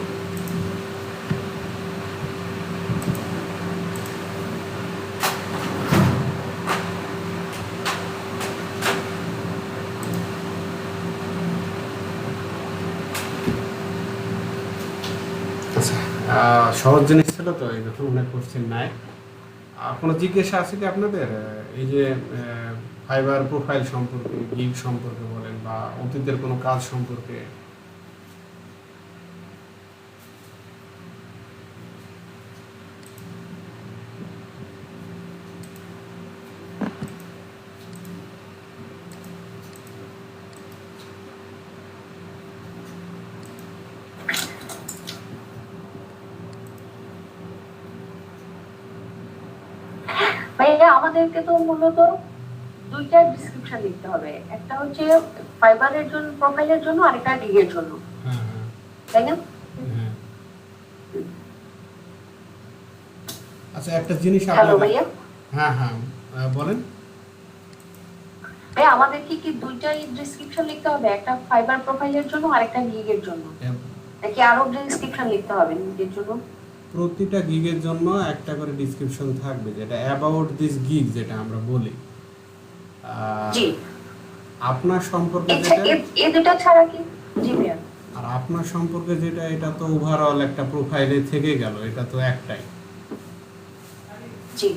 আচ্ছা, সহজ জিনিস ছিল তো, এই যখন অনেক কোশ্চেন নাই। কোনো জিজ্ঞাসা আছে কি আপনাদের? এই যে ফাইবার প্রোফাইল সম্পর্কে, গিগ সম্পর্কে বলেন, বা অতীতের কোনো কাজ সম্পর্কে। ভাইয়া আমাদেরকে তো মূলত দুইটা ডিসক্রিপশন লিখতে হবে, একটা হচ্ছে ফাইবারের জন্য, প্রোফাইলের জন্য, আরেকটা গিগের জন্য, হ্যাঁ হ্যাঁ তাই না? হ্যাঁ। আচ্ছা, একটা জিনিস হ্যালো আপনাদের, ভাইয়া। হ্যাঁ হ্যাঁ বলেন। ভাইয়া আমাদের কি দুইটাই ডিসক্রিপশন লিখতে হবে, একটা ফাইবার প্রোফাইলের জন্য, আরেকটা গিগের জন্য, নাকি আরো ডিসক্রিপশন লিখতে হবে গিগের জন্য? প্রতিটা গিগের জন্য একটা করে ডিসক্রিপশন থাকবে, যেটা অ্যাবাউট দিস গিগ, যেটা আমরা বলি। জি। আপনার সম্পর্কে আচ্ছা, যেটা, এই দুটো ছাড়া কি? জি ভাইয়া। আর আপনার সম্পর্কে যেটা, এটা তো ওভারঅল একটা প্রোফাইলে থেকে গেল, এটা তো একটাই। জি।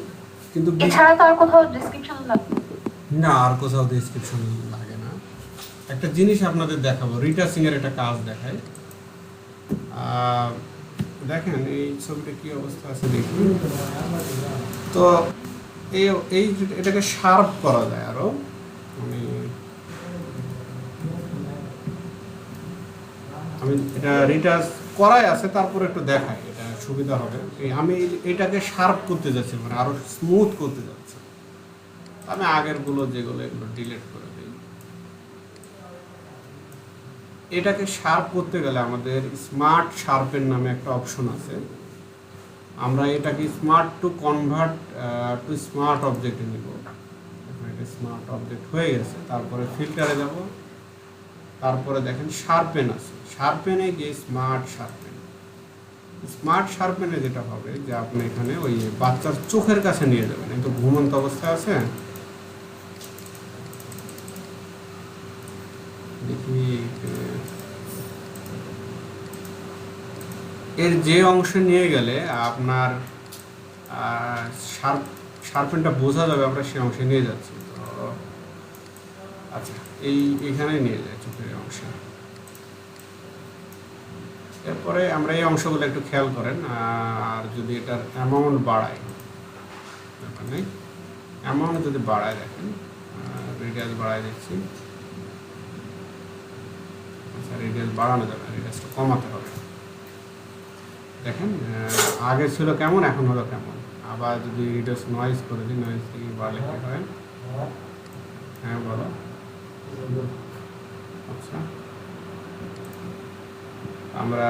কিন্তু এছাড়া তো আর কোথাও ডেসক্রিপশন লাগবে না, আর কোথাও ডেসক্রিপশন লাগে না। একটা জিনিস আপনাদের দেখাবো, রিটাচিং এর একটা কাজ দেখাই। দেখেন এই ছবিটা কি অবস্থা আছে দেখি। তো এই এই এটাকে শার্প করা যায় আরো, মানে আমি এটা রিটাচ করাই আছে, তারপর একটু দেখাই, এটা সুবিধা হবে। আমি এটাকে শার্প করতে যাচ্ছি, মানে আরো স্মুথ করতে যাচ্ছি। আমি আগের গুলো যেগুলো, এগুলো ডিলিট করে দিই। এটাকে শার্প করতে গেলে আমাদের স্মার্ট শার্পের নামে একটা অপশন আছে। আমরা এটাকে smart to convert to smart অবজেক্টে নিব। এটা স্মার্ট অবজেক্ট হয়ে গেছে। তারপরে ফিল্টারে যাব, তারপরে দেখেন শার্পেন আছে, শার্পেনে গিয়ে স্মার্ট শার্পেন। স্মার্ট শার্পেনে যেটা হবে যে আপনি এখানে ওই বাচ্চার চোখের কাছে নিয়ে যাবেন, একটু ঘুমন্ত অবস্থায় আছে, দেখি এর যে অংশে নিয়ে গেলে আপনার শার্পেনটা বোঝা যাবে আমরা সেই অংশে নিয়ে যাচ্ছি। তো আচ্ছা, এখানে নিয়ে যায় চোখের অংশে। এরপরে আমরা এই অংশগুলো একটু খেয়াল করেন। আর যদি এটার অ্যামাউন্ট বাড়াই, ব্যাপার নেই, অ্যামাউন্ট যদি বাড়ায়, দেখেন রেডিয়াস বাড়ায় দিচ্ছি। আচ্ছা, রেডিয়াস বাড়ানো যাবে না, রেডিয়াসটা কমাতে হবে। দেখেন আগে ছিল কেমন, এখন হলো কেমন। আবার যদি রেডিয়াস নয়েজ করে দিই, নয়েজ থেকে বাড়লে কি হয়? হ্যাঁ বলো। আচ্ছা, আমরা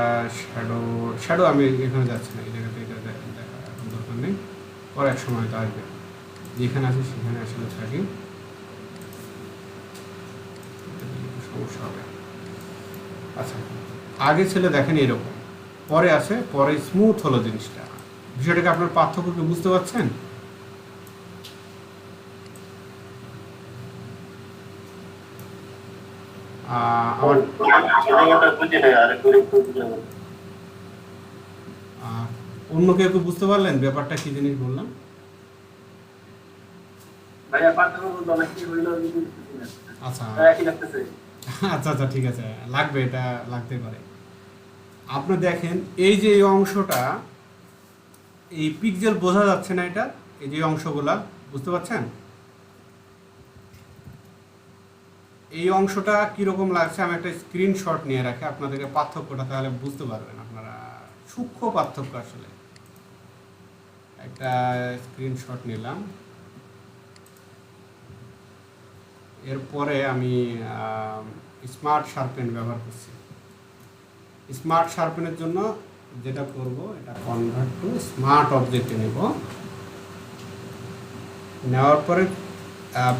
শ্যাডো আমি এখানে যাচ্ছি না, এই জায়গাতে এটা দেখা এখন দরকার নেই, পরে এক সময় তো আসবে। যেখানে আছে সেখানে আসলে থাকি, সমস্যা হবে। আচ্ছা, আগে ছিল দেখেন এরকম, পরে আছে, পরে স্মুথ হলো জিনিসটা। বিষয়টাকে আপনার পার্থক্য কি বুঝতে পারছেন? অন্য কেউ বুঝতে পারলেন ব্যাপারটা কি জিনিস বললাম? আচ্ছা আচ্ছা আচ্ছা, ঠিক আছে, লাগবে, এটা লাগতে পারে। আপনি দেখেন এই যে এই অংশটা, এই পিক্সেল বোঝা যাচ্ছে না, এটা এই যে অংশগুলা বুঝতে পারছেন? এই অংশটা কিরকম লাগছে, আমি একটা স্ক্রিনশট নিয়ে রাখি আপনাদেরকে, পার্থক্যটা তাহলে বুঝতে পারবেন আপনারা, সূক্ষ্ম পার্থক্য আসলে। একটা স্ক্রিনশট নিলাম। এরপরে আমি স্মার্ট শার্পেন ব্যবহার করছি। স্মার্ট শার্পেনের জন্য যেটা করব, এটা কনভার্ট টু স্মার্ট অবজেক্টে নেব। নেওয়ার পরে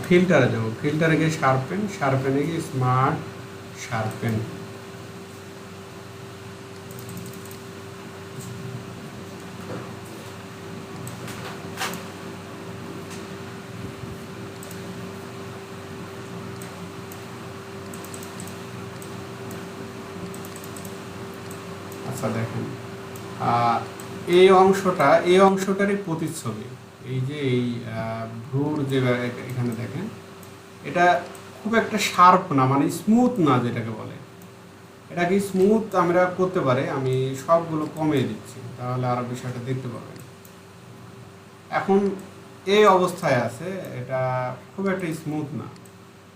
ফিল্টারে যাব, ফিল্টারে গিয়ে শার্পেন, শার্পেনে গিয়ে স্মার্ট শার্পেন। আচ্ছা দেখেন, এই অংশটারই প্রতিচ্ছবি। এই যে এই ভ্রুর যে এখানে দেখেন, এটা খুব একটা শার্প না, মানে স্মুথ না যেটাকে বলে। এটাকে স্মুথ আমরা করতে পারি। আমি সবগুলো কমিয়ে দিচ্ছি, তাহলে আরো বিষয়টা দেখতে পাবেন। এখন এই অবস্থায় আছে, এটা খুব একটা স্মুথ না।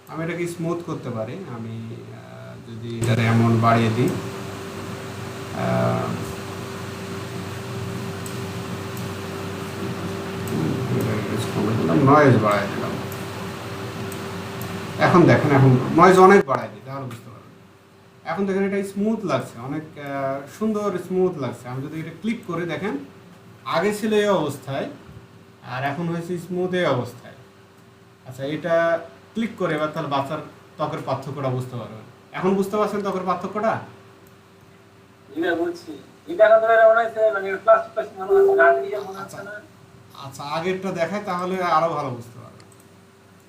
আমি এটাকে স্মুথ করতে পারি। আমি যদি এটার এমন বাড়িয়ে দিই, নয়েজ বাড়াই দিলাম। এখন দেখেন, এখন নয়েজ অনেক বাড়াই দিই, তাহলে বুঝতে পারবেন। এখন দেখেন এটা স্মুথ লাগছে, অনেক সুন্দর স্মুথ লাগছে। আমি যদি এটা ক্লিক করে দেখেন, আগে ছিল এই অবস্থায় আর এখন হয়েছে স্মুথ এই অবস্থায়। আচ্ছা, এটা ক্লিক করে এবার তাহলে বাচ্চার ত্বকের পার্থক্যটা বুঝতে পারবেন। এখন বুঝতে পারছেন ত্বকের পার্থক্যটা? আচ্ছা, আগেরটা দেখায় তাহলে আরো ভালো বুঝতে পারবেন।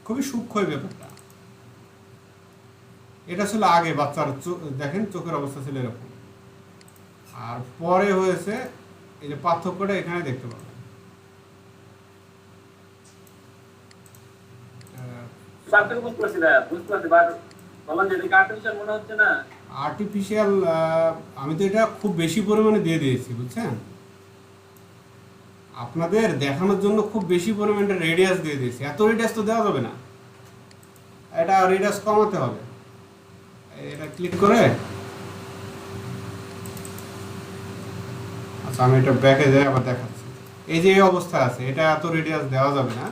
খুবই সূক্ষ্ম ব্যাপারটা। এটা ছিল আগে বাচ্চার দেখেন চোখের অবস্থা ছিল এরকম, আর পরে হয়েছে এই যে পার্থক্যটা এখানে দেখতে পাবেন। আর্টিফিশিয়াল, আমি তো এটা খুব বেশি পরিমাণে দিয়ে দিয়েছি, বুঝছেন? আপনাদের দেখানোর জন্য খুব বেশি পরিমাণে রেডিয়াস দিয়ে দিয়েছি। এত রেডিয়াস তো দেওয়া যাবে না, এটা রেডিয়াস কমাতে হবে। এটা ক্লিক করে, আচ্ছা আমি এটা ব্যাকে যাই আবার দেখাচ্ছি। এই যে এই অবস্থা আছে, এটা এত রেডিয়াস দেওয়া যাবে না,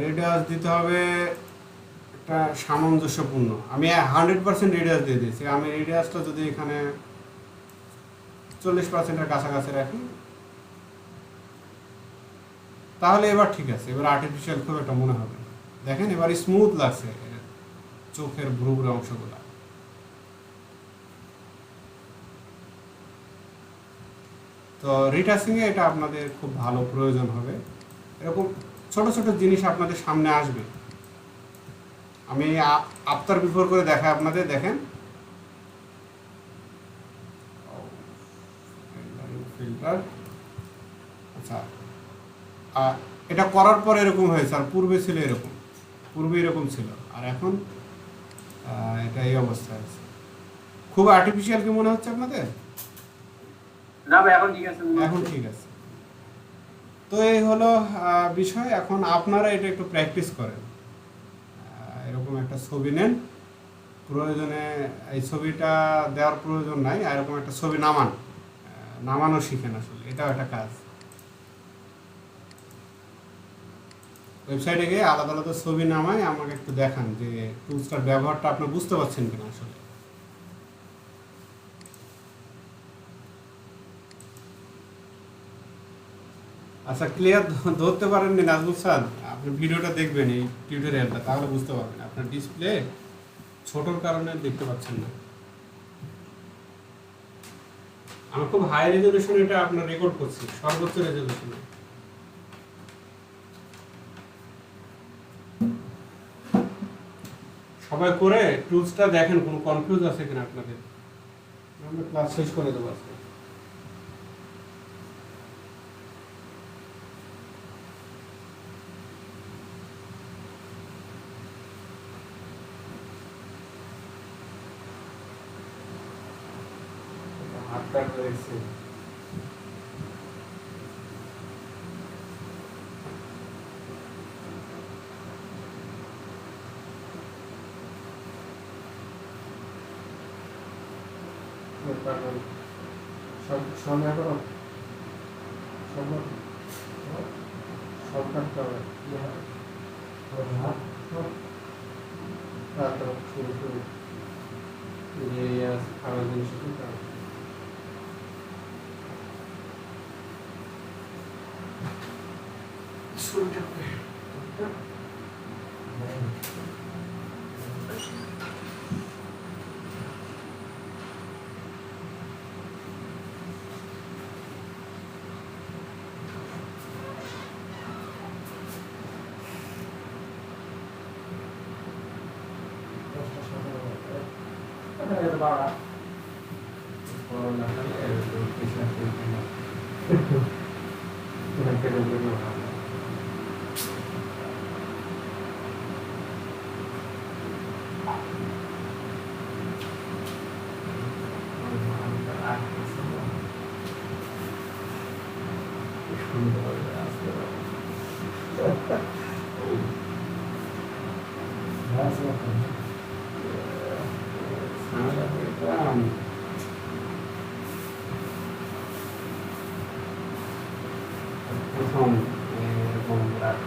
রেডিয়াস দিতে হবে একটা সামঞ্জস্যপূর্ণ। আমি 100% রেডিয়াস দিয়ে দিয়েছি। আমি রেডিয়াসটা যদি এখানে 40%-এর কাছাকাছি রাখি, তাহলে এবার ঠিক আছে। এবার আর্টিফিশিয়াল খুব একটা মনে হবে। দেখেন এবার স্মুথ লাগছে চোখের ভ্রুর অংশগুলো। তো রিটাচিং এ এটা আপনাদের খুব ভালো প্রয়োজন হবে। এরকম ছোট ছোট জিনিস আপনাদের সামনে আসবে। আমি আফটার বিফোর করে দেখাই আপনাদের। দেখেন ফিল্টার, আচ্ছা এটা করার পর এরকম হয়েছে, আর পূর্বে ছিল এরকম, পূর্বে এরকম ছিল, আর এখন এটা এই অবস্থায় আছে। খুব আর্টিফিশিয়াল কি মনে হচ্ছে আপনাদের? না ভাই, এখন ঠিক আছে, এখন ঠিক আছে। তো এই হলো বিষয়। এখন আপনারা এটা একটু প্র্যাকটিস করেন। এরকম একটা ছবি নেন, প্রয়োজনে এই ছবিটা দেওয়ার প্রয়োজন নাই, আর এরকম একটা ছবি নামানো শিখেন। আসলে এটাও একটা কাজ। ওয়েবসাইটে গিয়ে আলাদা আলাদা ছবি নামায় আমাকে একটু দেখান যে টুলসটার ব্যবহারটা আপনি বুঝতে পারছেন কিনা। আসলে আচ্ছা, ক্লিয়ার ধরতে পারেননি নাজমুল স্যার? আপনি ভিডিওটা দেখবেন, এই টিউটোরিয়ালটা, তাহলে বুঝতে পারবেন। আপনার ডিসপ্লে ছোটোর কারণে দেখতে পাচ্ছেন না। আমি খুব হাই রেজলিউশন এটা আপনার রেকর্ড করছি, সর্বোচ্চ রেজলিউশনে। সবাই করে টুলসটা দেখেন, কোনো কনফিউজ আছে কিনা আপনাদের। আমরা ক্লাস শেষ করে দেবো আজকে। হাতটা রয়েছে, সব সময় করো। সরকারটা ইয়ে হয় তারপর শুরু শুরু যে খাওয়া জিনিস প্রথম এরকম রাত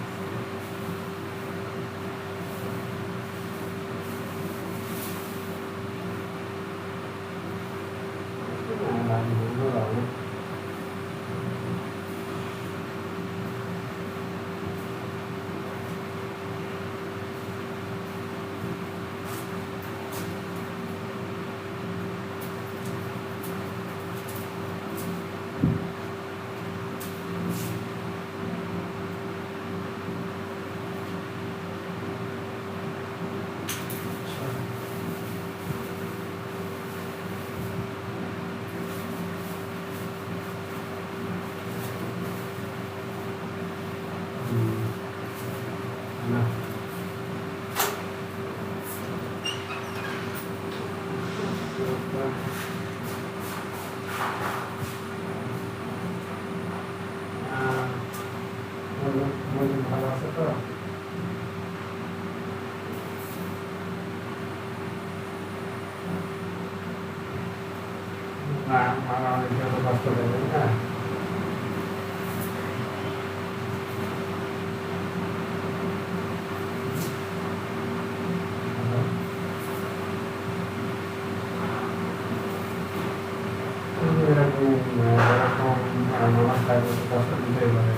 না ভালো আছে তো না আমার অনেক কষ্ট দেবে না এরকম আমার কাজে কষ্ট দিতে পারে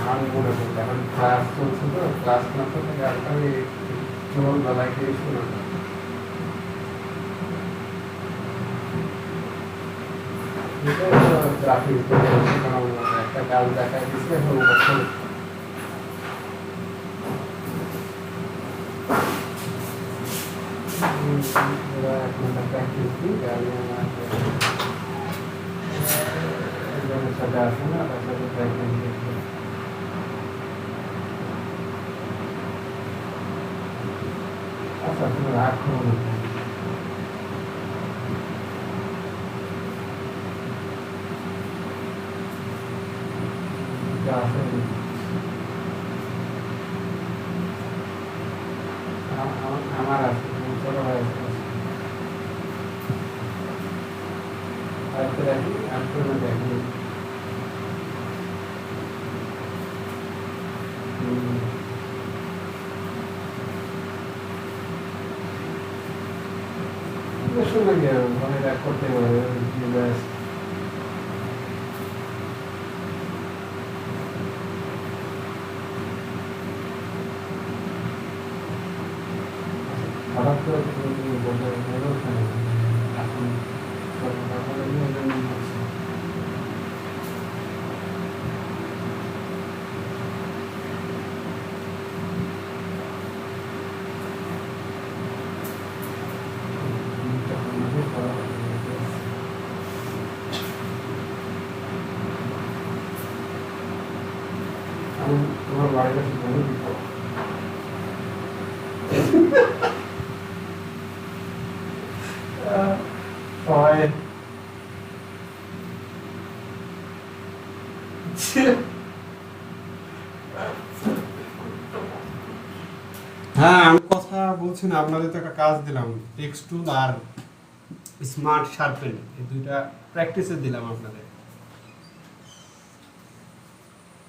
আমি মনে করি এখন ক্লাস চলছে তো ক্লাস না করতে গানটা আমি চোর গলায় দিয়ে শুনে ট্রাফিক একটা গান দেখা দিচ্ছে এখন প্র্যাকটিস দিই গাড়ি আমার সাথে আসে না তার সাথে প্র্যাকটিস দিচ্ছি আচ্ছা তুমি রাখো আমার আছে ছোট ভাই আছে দেখি আমি দেখি শুনে গেল মানে দেখ করতে পারে হঠাৎ করে তুমি বলতে এখন তোমার বাড়ির কাছে বলে দিত সবাই হ্যাঁ, আমি কথা বলছি না, আপনাদের তো একটা কাজ দিলাম, টেক্সট টুল আর স্মার্ট শার্পেন, এই দুইটা প্র্যাকটিসে দিলাম আপনাদের।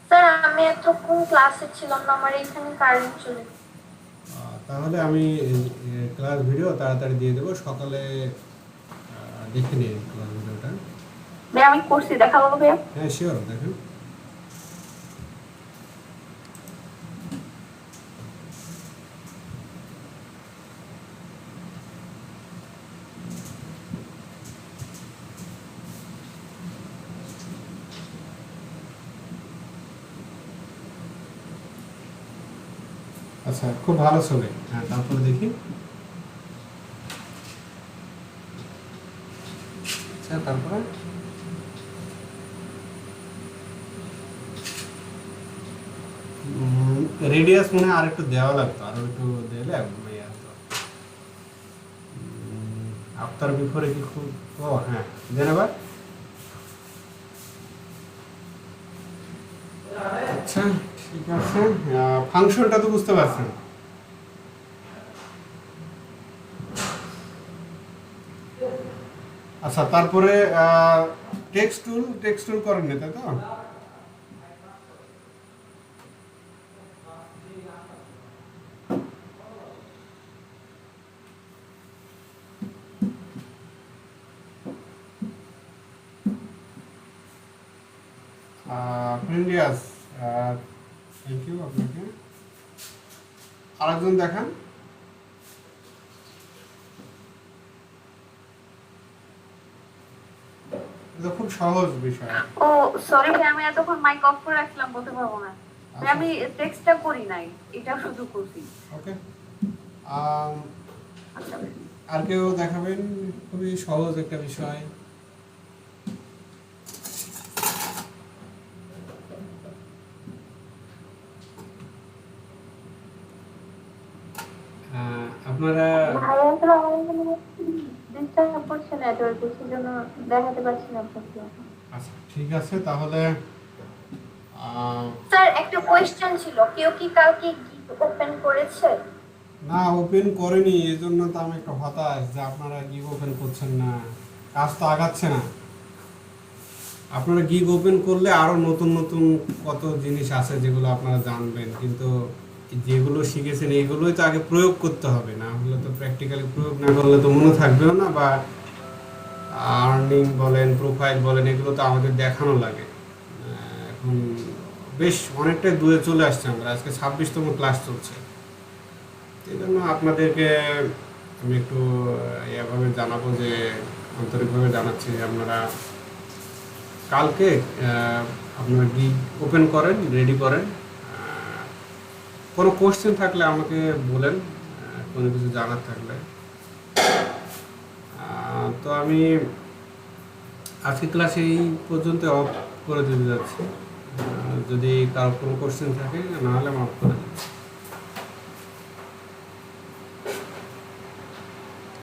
স্যার আমি এতক্ষণ ক্লাসে ছিলাম না, আমার এখানে কারেন্ট চলে গেছে। তাহলে আমি ক্লাস ভিডিও তাড়াতাড়ি দিয়ে দেবো, সকালে দেখে নিন ক্লাস ভিডিওটা। ভাইয়া আমি করছি, দেখাবো ভাইয়া? হ্যাঁ শিওর, দেখেন। আচ্ছা, খুব ভালো ছবি। হ্যাঁ, তারপরে দেখি। আচ্ছা, তারপরে রেডিয়াস মনে হয় আর একটু দেওয়া লাগতো, আরো একটু দিলে ইয়ে হতো। আফটার বিফোরে কি খুব, ও হ্যাঁ দেন আবার। আচ্ছা ঠিক আছে, ফাংশনটা তো বুঝতে পারছেন। আচ্ছা, তারপরে টেক্সট টুল করেননি তাই তো? প্রিন্ডিয়াস, থ্যাংক ইউ আপনাকে। আরেকজন দেখান। এটা খুব সহজ বিষয়। ও সরি ভাই, আমি এতক্ষণ মাইক অফ করে রাখলাম, বলতে পারবো না ভাই। আমি টেক্সটটা করি নাই, এটা শুধু করছি। ওকে, আচ্ছা ভাই। আর কেউ দেখাবেন? খুবই সহজ একটা বিষয়। আপনারা ভাইয়া আসলে আমার এখানে ডিস্টার্ব করছে নেটওয়ার্ক, সেজন্য দেখাতে পারছি না আপনাকে। আচ্ছা ঠিক আছে, তাহলে স্যার একটা কোয়েশ্চেন ছিল, কেউ কি কালকে গিগ ওপেন করেছে? না, ওপেন করেনি, এই জন্য তো আমি একটু হতাশ যে আপনারা গিগ ওপেন করছেন না, কাজ তো আগাচ্ছে না। আপনারা গিগ ওপেন করলে আরো নতুন নতুন কত জিনিস আছে যেগুলো আপনারা জানবেন, কিন্তু যেগুলো শিখেছেন এইগুলোই তো আগে প্রয়োগ করতে হবে, না হলে তো প্র্যাকটিক্যালি প্রয়োগ না করলে তো মনে থাকবেও না, বা আর্নিং বলেন, প্রোফাইল বলেন, এগুলো তো আমাদের দেখানো লাগে। এখন বেশ অনেকটাই দূরে চলে আসছে আমরা, আজকে 26তম ক্লাস চলছে। এই জন্য আপনাদেরকে আমি একটু এভাবে জানাবো, যে আন্তরিকভাবে জানাচ্ছি যে আপনারা কালকে আপনারা গিগ ওপেন করেন, রেডি করেন। কোনো কোশ্চেন থাকলে আমাকে বলেন, কোনো কিছু জানার থাকলে। তো আমি আজকে ক্লাসে এই পর্যন্ত অফ করে দিতে যাচ্ছি। যদি কারো কোনো কোশ্চেন থাকে, নাহলে আমি অফ করে দিচ্ছি।